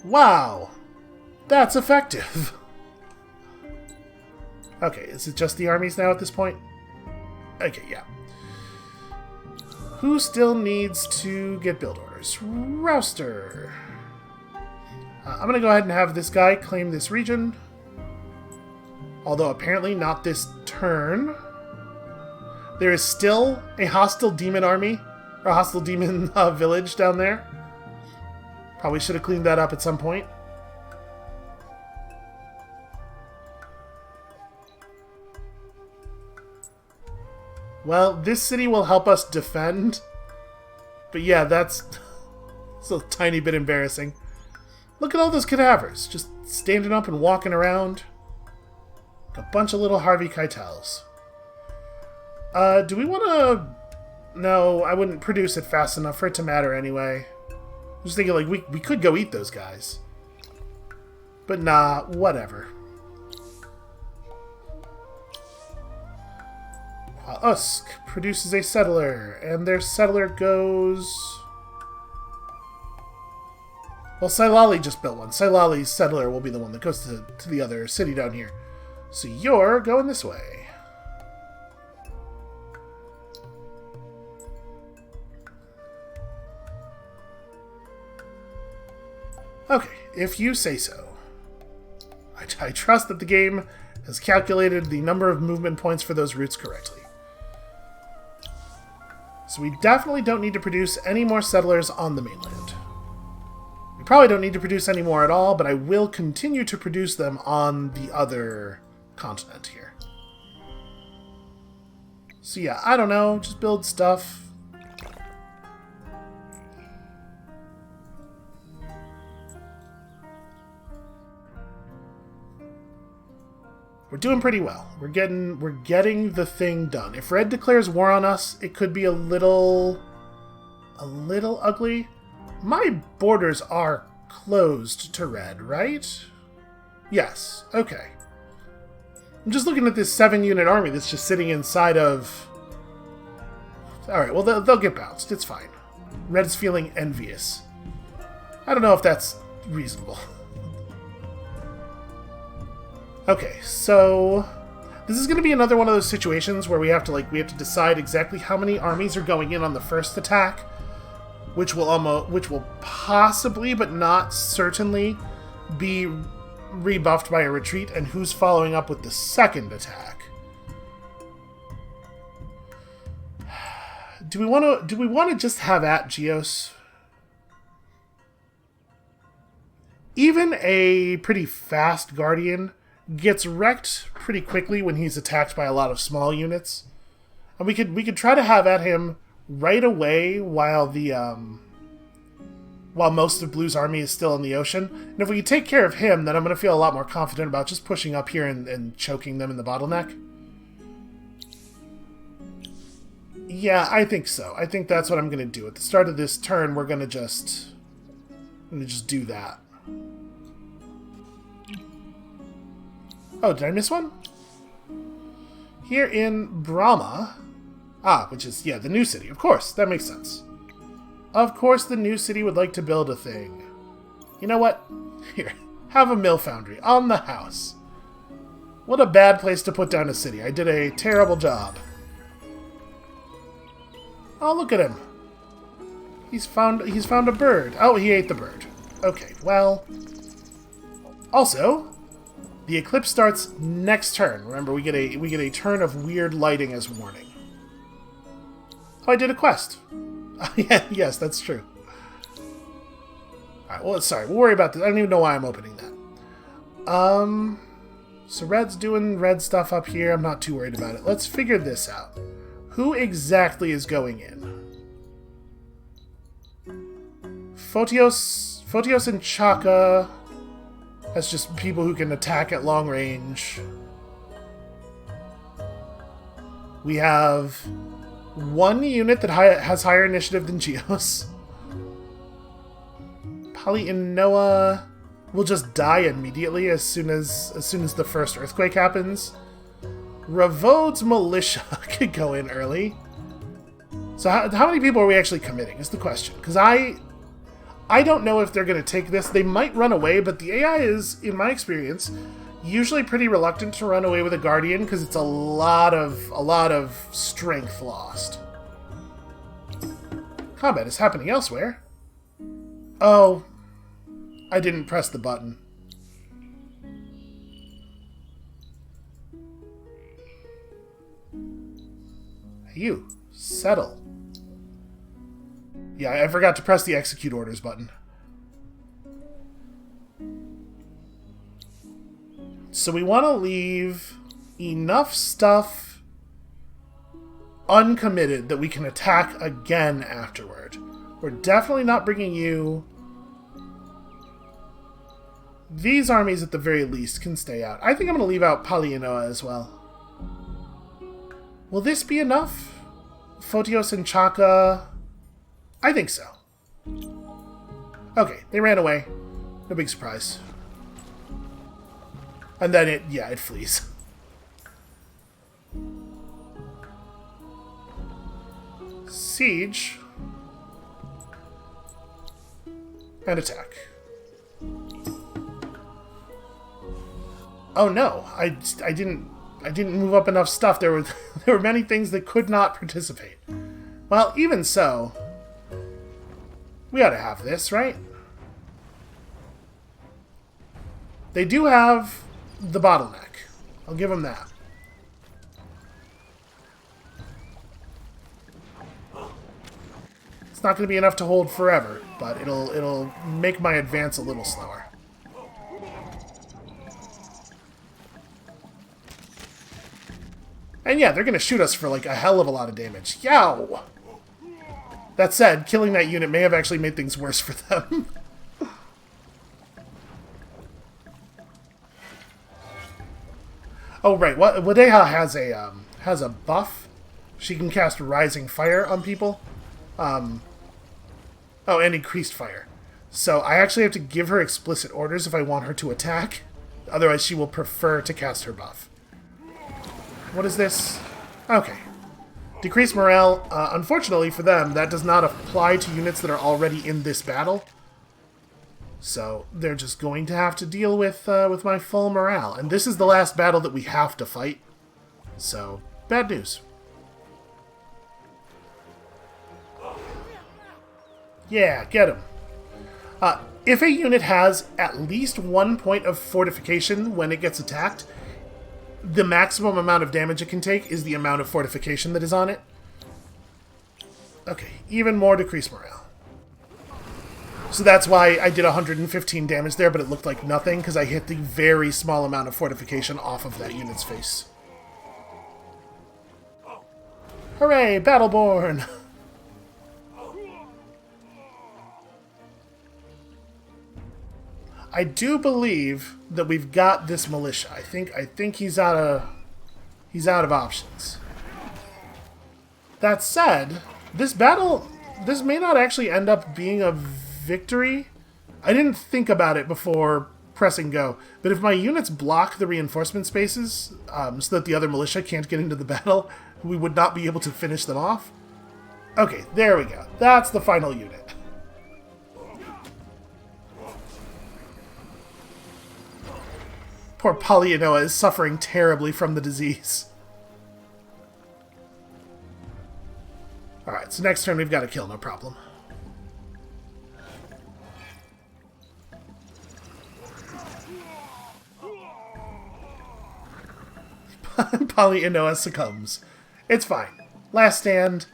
A: Wow! That's effective! Okay, is it just the armies now at this point? Okay, yeah. Who still needs to get build orders? Rouster. I'm going to go ahead and have this guy claim this region. Although apparently not this turn. There is still a hostile demon army, or a hostile demon village down there. Probably should have cleaned that up at some point. Well, this city will help us defend. But yeah, that's a tiny bit embarrassing. Look at all those cadavers, just standing up and walking around. A bunch of little Harvey Keitels. Do we want to... No, I wouldn't produce it fast enough for it to matter anyway. I'm just thinking, like, we could go eat those guys. But nah, whatever. Usk produces a settler, and their settler goes... Well, Silali just built one. Silali's settler will be the one that goes to the other city down here. So you're going this way. Okay, if you say so. I trust that the game has calculated the number of movement points for those routes correctly. So we definitely don't need to produce any more settlers on the mainland. We probably don't need to produce any more at all, but I will continue to produce them on the other continent here. So yeah, I don't know, just build stuff. We're doing pretty well. We're getting the thing done. If Red declares war on us, it could be a little ugly. My borders are closed to Red, right? Yes. Okay. I'm just looking at this 7-unit army that's just sitting inside of... Alright, well, they'll get bounced. It's fine. Red's feeling envious. I don't know if that's reasonable. Okay, so... This is going to be another one of those situations where we have to decide exactly how many armies are going in on the first attack, which will possibly, but not certainly, be rebuffed by a retreat, and who's following up with the second attack. Do we want to just have at Geos? Even a pretty fast Guardian gets wrecked pretty quickly when he's attacked by a lot of small units. And we could try to have at him right away while most of Blue's army is still in the ocean. And if we can take care of him, then I'm going to feel a lot more confident about just pushing up here and choking them in the bottleneck. Yeah, I think so. I think that's what I'm going to do. At the start of this turn, we're going to just do that. Oh, did I miss one? Here in Brahma... which is, yeah, the new city. Of course, that makes sense. Of course the new city would like to build a thing. You know what? Here, have a mill foundry on the house. What a bad place to put down a city. I did a terrible job. Oh, look at him. He's found a bird. Oh, he ate the bird. Okay, well... Also... The eclipse starts next turn. Remember, we get a turn of weird lighting as warning. Oh, I did a quest. Yeah, yes, that's true. Alright, well, sorry, we'll worry about this. I don't even know why I'm opening that. So Red's doing red stuff up here. I'm not too worried about it. Let's figure this out. Who exactly is going in? Photios and Chaka... That's just people who can attack at long range. We have one unit that has higher initiative than Geos. Pali and Noah will just die immediately as soon as the first earthquake happens. Ravode's militia could go in early. So how many people are we actually committing is the question. Because I don't know if they're going to take this. They might run away, but the AI is, in my experience, usually pretty reluctant to run away with a Guardian because it's a lot of strength lost. Combat is happening elsewhere. Oh, I didn't press the button. You, settle. Yeah, I forgot to press the execute orders button. So we want to leave enough stuff uncommitted that we can attack again afterward. We're definitely not bringing you These armies, at the very least, can stay out. I think I'm going to leave out Palianoa as well. Will this be enough? Photios and Chaka? I think so. Okay, they ran away. No big surprise. And then it flees. Siege. And attack. Oh no, I didn't move up enough stuff. There were many things that could not participate. Well, even so, we ought to have this, right? They do have the bottleneck. I'll give them that. It's not going to be enough to hold forever, but it'll make my advance a little slower. And yeah, they're going to shoot us for like a hell of a lot of damage. Yow! That said, killing that unit may have actually made things worse for them. Oh right, Wadeha has a buff. She can cast Rising Fire on people. Oh, and increased fire. So I actually have to give her explicit orders if I want her to attack. Otherwise, she will prefer to cast her buff. What is this? Okay. Decreased morale. Unfortunately for them, that does not apply to units that are already in this battle. So they're just going to have to deal with my full morale. And this is the last battle that we have to fight. So, bad news. Yeah, get him. If a unit has at least 1 point of fortification when it gets attacked, the maximum amount of damage it can take is the amount of fortification that is on it. Okay, even more decreased morale. So that's why I did 115 damage there, but it looked like nothing, because I hit the very small amount of fortification off of that unit's face. Hooray, Battleborn! I do believe that we've got this militia. I think he's out of options. That said, this may not actually end up being a victory. I didn't think about it before pressing go, but if my units block the reinforcement spaces so that the other militia can't get into the battle, we would not be able to finish them off. Okay, there we go. That's the final unit. Poor Palianoa is suffering terribly from the disease. Alright, so next turn we've got to kill, no problem. Palianoa succumbs. It's fine. Last stand.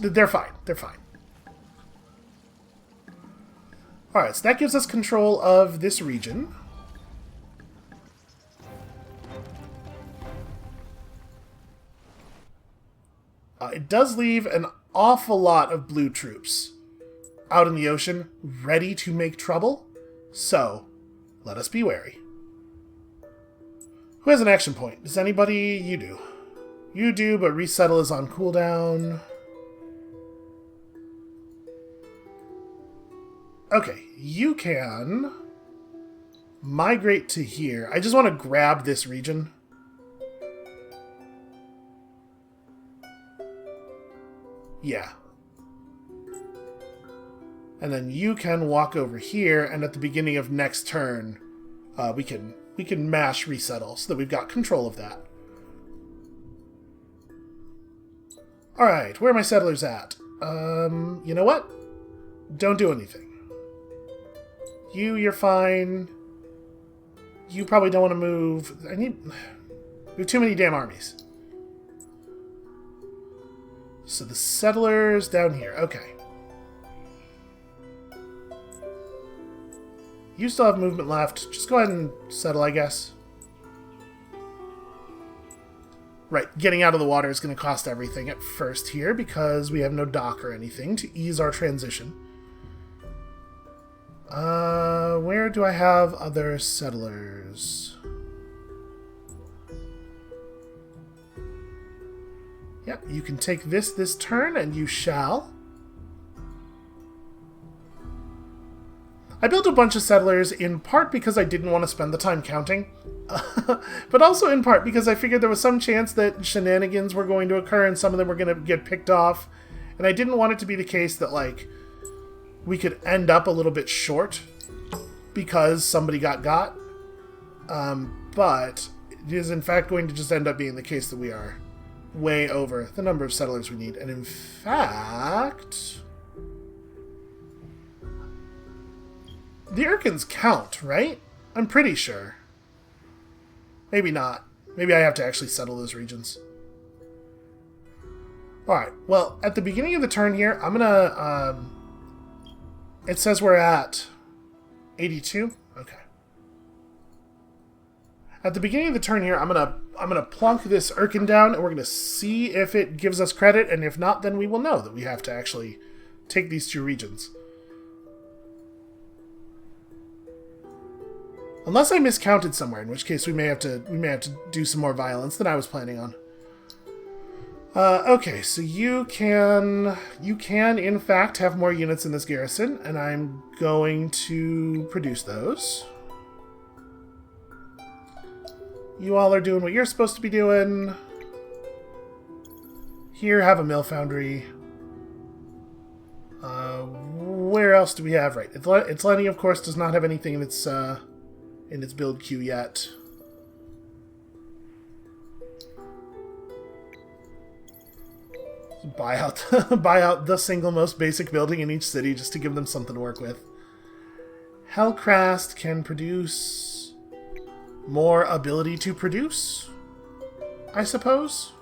A: They're fine. They're fine. Alright, so that gives us control of this region. It does leave an awful lot of blue troops out in the ocean, ready to make trouble. So, let us be wary. Who has an action point? Does anybody? You do. You do, but resettle is on cooldown. Okay, you can migrate to here. I just want to grab this region. Yeah. And then you can walk over here, and at the beginning of next turn, we can mash resettle so that we've got control of that. Alright, where are my settlers at? You know what? Don't do anything. You're fine. You probably don't want to move. We have too many damn armies. So the settlers down here. Okay. You still have movement left. Just go ahead and settle, I guess. Right, getting out of the water is going to cost everything at first here because we have no dock or anything to ease our transition. Where do I have other settlers? Yep, you can take this turn, and you shall. I built a bunch of settlers in part because I didn't want to spend the time counting, but also in part because I figured there was some chance that shenanigans were going to occur and some of them were going to get picked off, and I didn't want it to be the case that, like, we could end up a little bit short because somebody got. But it is in fact going to just end up being the case that we are way over the number of settlers we need. And in fact, the Urchins count, right? I'm pretty sure. Maybe not. Maybe I have to actually settle those regions. Alright, well, at the beginning of the turn here, I'm gonna, it says we're at 82? Okay. At the beginning of the turn here, I'm gonna plunk this Urchin down, and we're gonna see if it gives us credit, and if not, then we will know that we have to actually take these two regions. Unless I miscounted somewhere, in which case we may have to do some more violence than I was planning on. Okay, so you can in fact have more units in this garrison, and I'm going to produce those. You all are doing what you're supposed to be doing. Here, have a mill foundry. Where else do we have? Right, Atlantic, of course, does not have anything in its build queue yet. Buy out the single most basic building in each city just to give them something to work with. Hellcrast can produce more ability to produce, I suppose.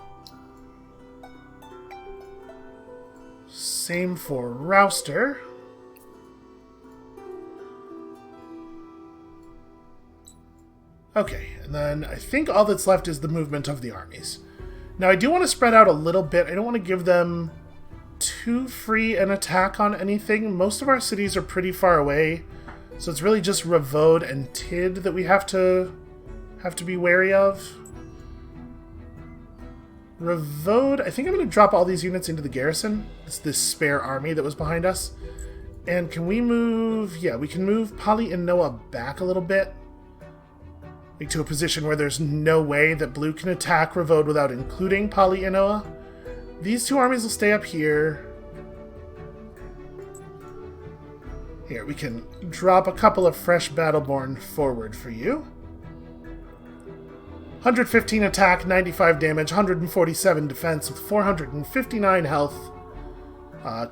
A: Same for Rouster. Okay, and then I think all that's left is the movement of the armies. Now, I do want to spread out a little bit. I don't want to give them too free an attack on anything. Most of our cities are pretty far away, so it's really just Ravode and Tid that we have to be wary of. Ravode, I think I'm going to drop all these units into the garrison. It's this spare army that was behind us. And can we move... Yeah, we can move Pali and Noah back a little bit. Like to a position where there's no way that Blue can attack Ravode without including Pali Inoa. These two armies will stay up here. Here, we can drop a couple of fresh Battleborn forward for you. 115 attack, 95 damage, 147 defense with 459 health.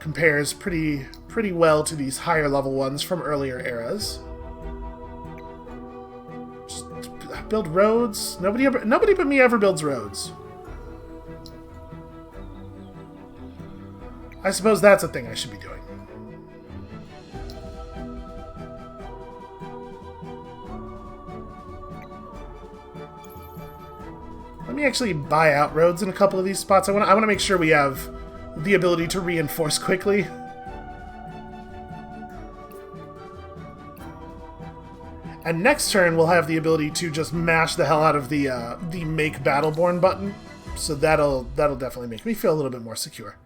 A: Compares pretty well to these higher level ones from earlier eras. Build roads. Nobody but me ever builds roads. I suppose that's a thing I should be doing. Let me actually buy out roads in a couple of these spots. I want to make sure we have the ability to reinforce quickly. And next turn, we'll have the ability to just mash the hell out of the Make Battleborn button. So that'll definitely make me feel a little bit more secure.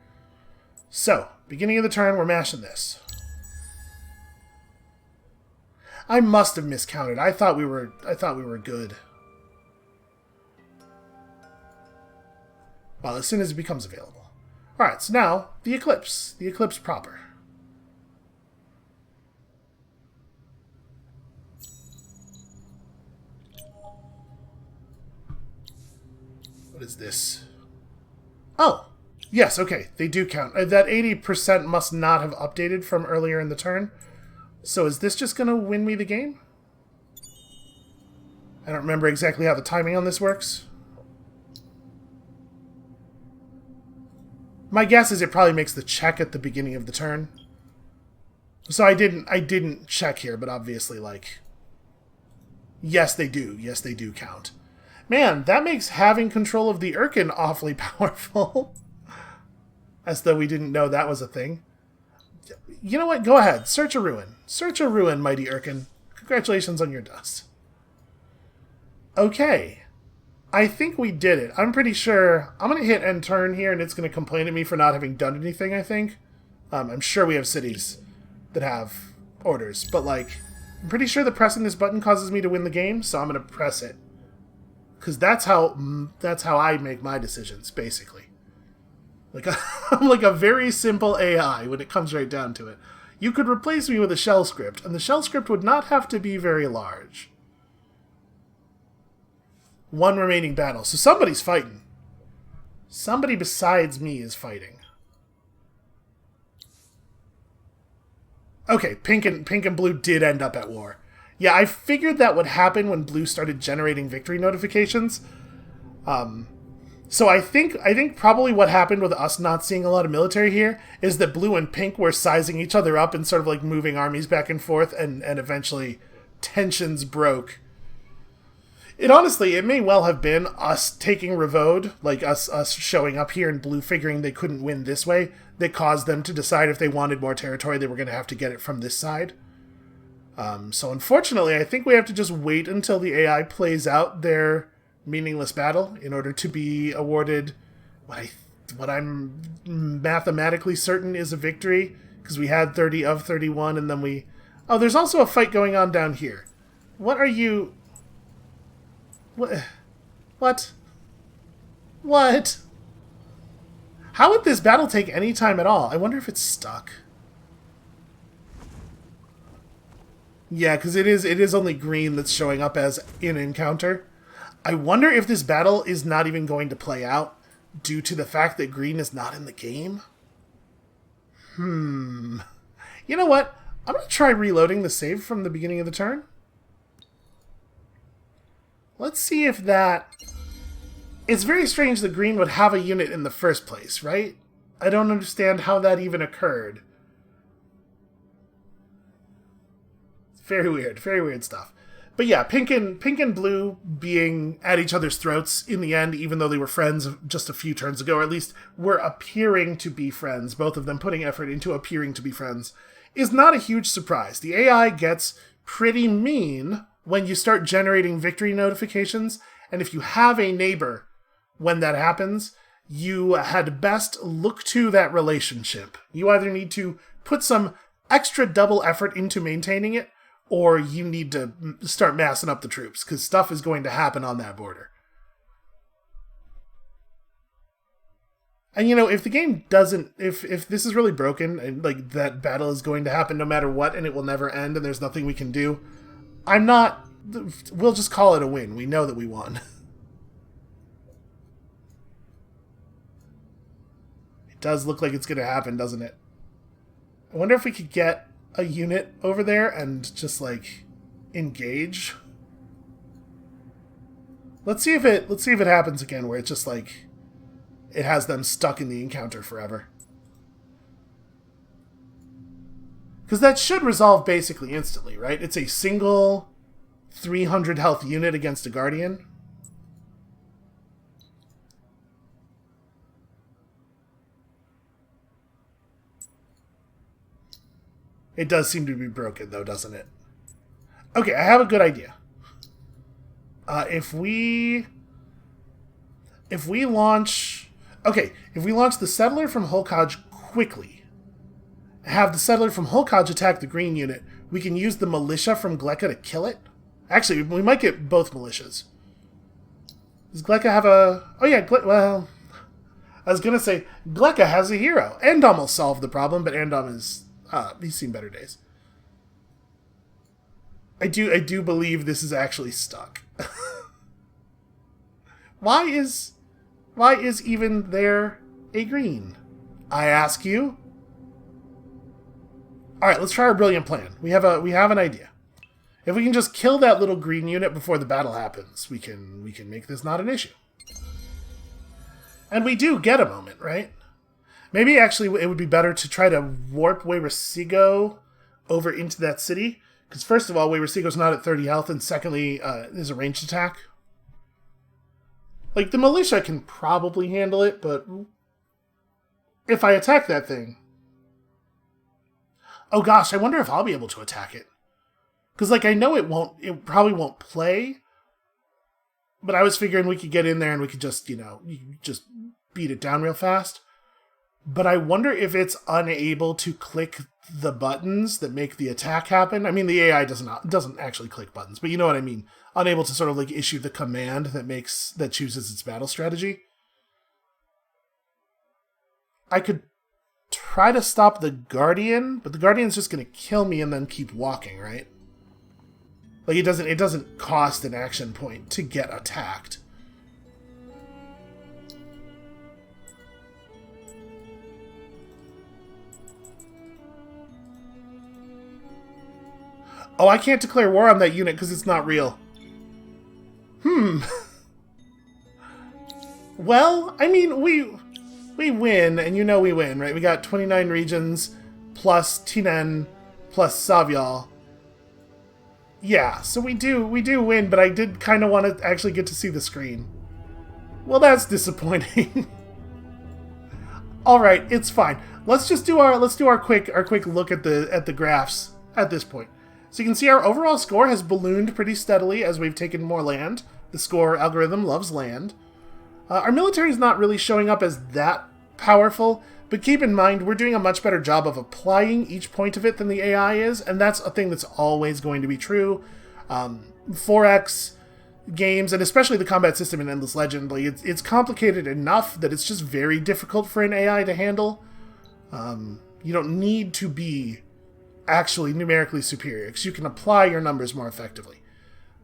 A: So, beginning of the turn, we're mashing this. I must have miscounted. I thought we were good. Well, as soon as it becomes available. Alright, so now, the Eclipse. The Eclipse proper. What is this? Oh! Yes, okay. They do count. That 80% must not have updated from earlier in the turn. So is this just going to win me the game? I don't remember exactly how the timing on this works. My guess is it probably makes the check at the beginning of the turn. So I didn't check here, but obviously, like... Yes, they do. Yes, they do count. Man, that makes having control of the Urchin awfully powerful. As though we didn't know that was a thing. You know what? Go ahead. Search a ruin. Search a ruin, mighty Urchin. Congratulations on your dust. Okay. I think we did it. I'm pretty sure... I'm going to hit end turn here, and it's going to complain at me for not having done anything, I think. I'm sure we have cities that have orders, but, like, I'm pretty sure that pressing this button causes me to win the game, so I'm going to press it. Because that's how I make my decisions, basically. Like, I'm like a very simple AI when it comes right down to it. You could replace me with a shell script, and the shell script would not have to be very large. One remaining battle. So somebody's fighting. Somebody besides me is fighting. Okay, pink and blue did end up at war. Yeah, I figured that would happen when blue started generating victory notifications. So I think probably what happened with us not seeing a lot of military here is that blue and pink were sizing each other up and sort of like moving armies back and forth, and eventually tensions broke. It may well have been us taking Revode, like us showing up here and blue figuring they couldn't win this way, that caused them to decide if they wanted more territory, they were going to have to get it from this side. So unfortunately, I think we have to just wait until the AI plays out their meaningless battle in order to be awarded what I'm mathematically certain is a victory, because we had 30 of 31, and then we... Oh, there's also a fight going on down here. What are you... What? How would this battle take any time at all? I wonder if it's stuck. Yeah, because it is only green that's showing up as in encounter. I wonder if this battle is not even going to play out due to the fact that green is not in the game. You know what? I'm going to try reloading the save from the beginning of the turn. Let's see if that... It's very strange that green would have a unit in the first place, right? I don't understand how that even occurred. Very weird stuff. But yeah, pink and blue being at each other's throats in the end, even though they were friends just a few turns ago, or at least were appearing to be friends, both of them putting effort into appearing to be friends, is not a huge surprise. The AI gets pretty mean when you start generating victory notifications, and if you have a neighbor when that happens, you had best look to that relationship. You either need to put some extra double effort into maintaining it, or you need to start massing up the troops, because stuff is going to happen on that border. And, you know, if the game doesn't... If this is really broken, and, like, that battle is going to happen no matter what, and it will never end, and there's nothing we can do, I'm not... We'll just call it a win. We know that we won. It does look like it's going to happen, doesn't it? I wonder if we could get a unit over there and just, like, engage. Let's see if it happens again, where it's just, like, it has them stuck in the encounter forever. Because that should resolve basically instantly, right? It's a single 300 health unit against a Guardian. It does seem to be broken, though, doesn't it? Okay, I have a good idea. If we launch... Okay, if we launch the Settler from Holkaj quickly, have the Settler from Holkaj attack the green unit, we can use the Militia from Gleka to kill it. Actually, we might get both militias. Does Gleka have a... Oh yeah, well... I was going to say, Gleka has a hero. Andom will solve the problem, but Andom is... he's seen better days. I do believe this is actually stuck. Why is even there a green? I ask you. Alright, let's try our brilliant plan. We have an idea. If we can just kill that little green unit before the battle happens, we can make this not an issue. And we do get a moment, right? Maybe actually it would be better to try to warp Wayresigo over into that city. Because first of all, Wayresigo's not at 30 health, and secondly, there's a ranged attack. Like, the militia can probably handle it, but if I attack that thing... Oh gosh, I wonder if I'll be able to attack it. Because, like, I know it probably won't play, but I was figuring we could get in there and we could just, just beat it down real fast. But I wonder if it's unable to click the buttons that make the attack happen. I mean, the AI doesn't actually click buttons, but you know what I mean. Unable to sort of like issue the command that chooses its battle strategy. I could try to stop the Guardian, but the Guardian's just going to kill me and then keep walking, right? Like, it doesn't cost an action point to get attacked. Oh, I can't declare war on that unit because it's not real. Well, I mean, we win, and we win, right? We got 29 regions, plus Tinen, plus Savial. Yeah, so we do win, but I did kind of want to actually get to see the screen. Well, that's disappointing. All right, it's fine. Let's do our quick look at the graphs at this point. So you can see our overall score has ballooned pretty steadily as we've taken more land. The score algorithm loves land. Our military is not really showing up as that powerful, but keep in mind we're doing a much better job of applying each point of it than the AI is, and that's a thing that's always going to be true. 4X games, and especially the combat system in Endless Legend, like it's complicated enough that it's just very difficult for an AI to handle. You don't need to be actually numerically superior, because you can apply your numbers more effectively.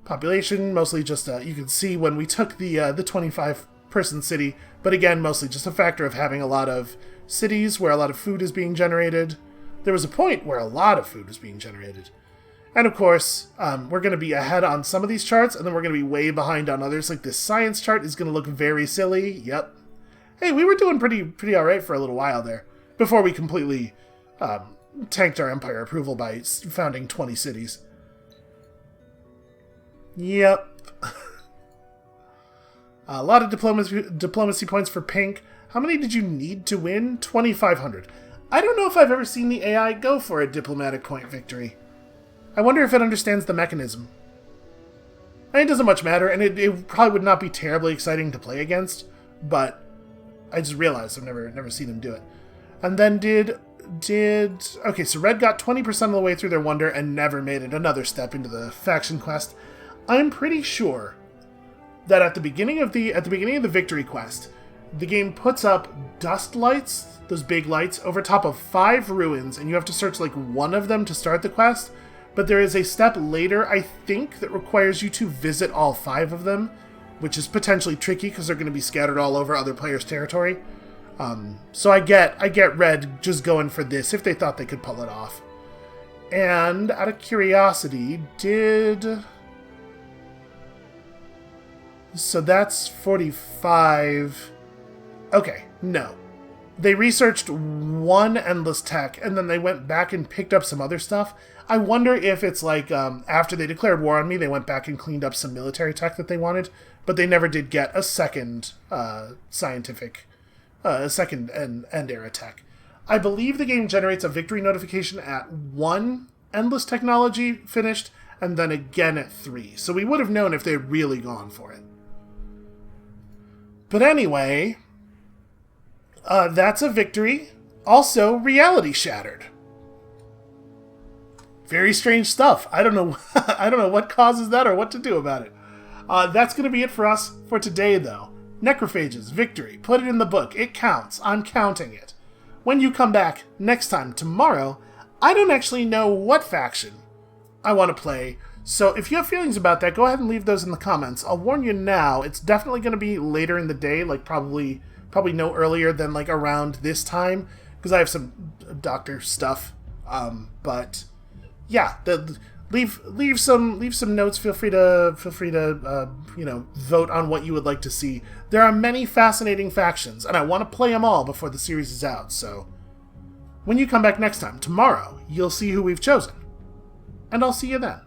A: Population, mostly just, you can see when we took the 25-person city, but again, mostly just a factor of having a lot of cities where a lot of food is being generated. There was a point where a lot of food was being generated. And of course, we're going to be ahead on some of these charts, and then we're going to be way behind on others. Like this science chart is going to look very silly. Yep. Hey, we were doing pretty alright for a little while there, before we completely tanked our empire approval by founding 20 cities. Yep. A lot of diplomacy points for pink. How many did you need to win? 2,500. I don't know if I've ever seen the AI go for a diplomatic point victory. I wonder if it understands the mechanism. I mean, it doesn't much matter, and it probably would not be terribly exciting to play against, but I just realized I've never seen him do it. And then okay, so Red got 20% of the way through their wonder and never made it another step into the faction quest. I'm pretty sure that at the beginning of the victory quest, the game puts up dust lights, those big lights, over top of 5 ruins, and you have to search like one of them to start the quest. But there is a step later, I think, that requires you to visit all 5 of them, which is potentially tricky because they're going to be scattered all over other players' territory. So I get Red just going for this if they thought they could pull it off. And out of curiosity, so that's 45. Okay, no. They researched one endless tech, and then they went back and picked up some other stuff. I wonder if it's like, after they declared war on me, they went back and cleaned up some military tech that they wanted, but they never did get a second scientific, a second end era tech. I believe the game generates a victory notification at 1 endless technology finished, and then again at 3. So we would have known if they had really gone for it. But anyway, that's a victory. Also, reality shattered. Very strange stuff. I don't know. I don't know what causes that or what to do about it. That's going to be it for us for today, though. Necrophages, victory. Put it in the book. It counts. I'm counting it. When you come back next time tomorrow, I don't actually know what faction I want to play. So if you have feelings about that, go ahead and leave those in the comments. I'll warn you now, it's definitely going to be later in the day, like probably no earlier than like around this time, because I have some doctor stuff. But yeah, leave some notes. Feel free to vote on what you would like to see. There are many fascinating factions, and I want to play them all before the series is out. So when you come back next time tomorrow, you'll see who we've chosen, and I'll see you then.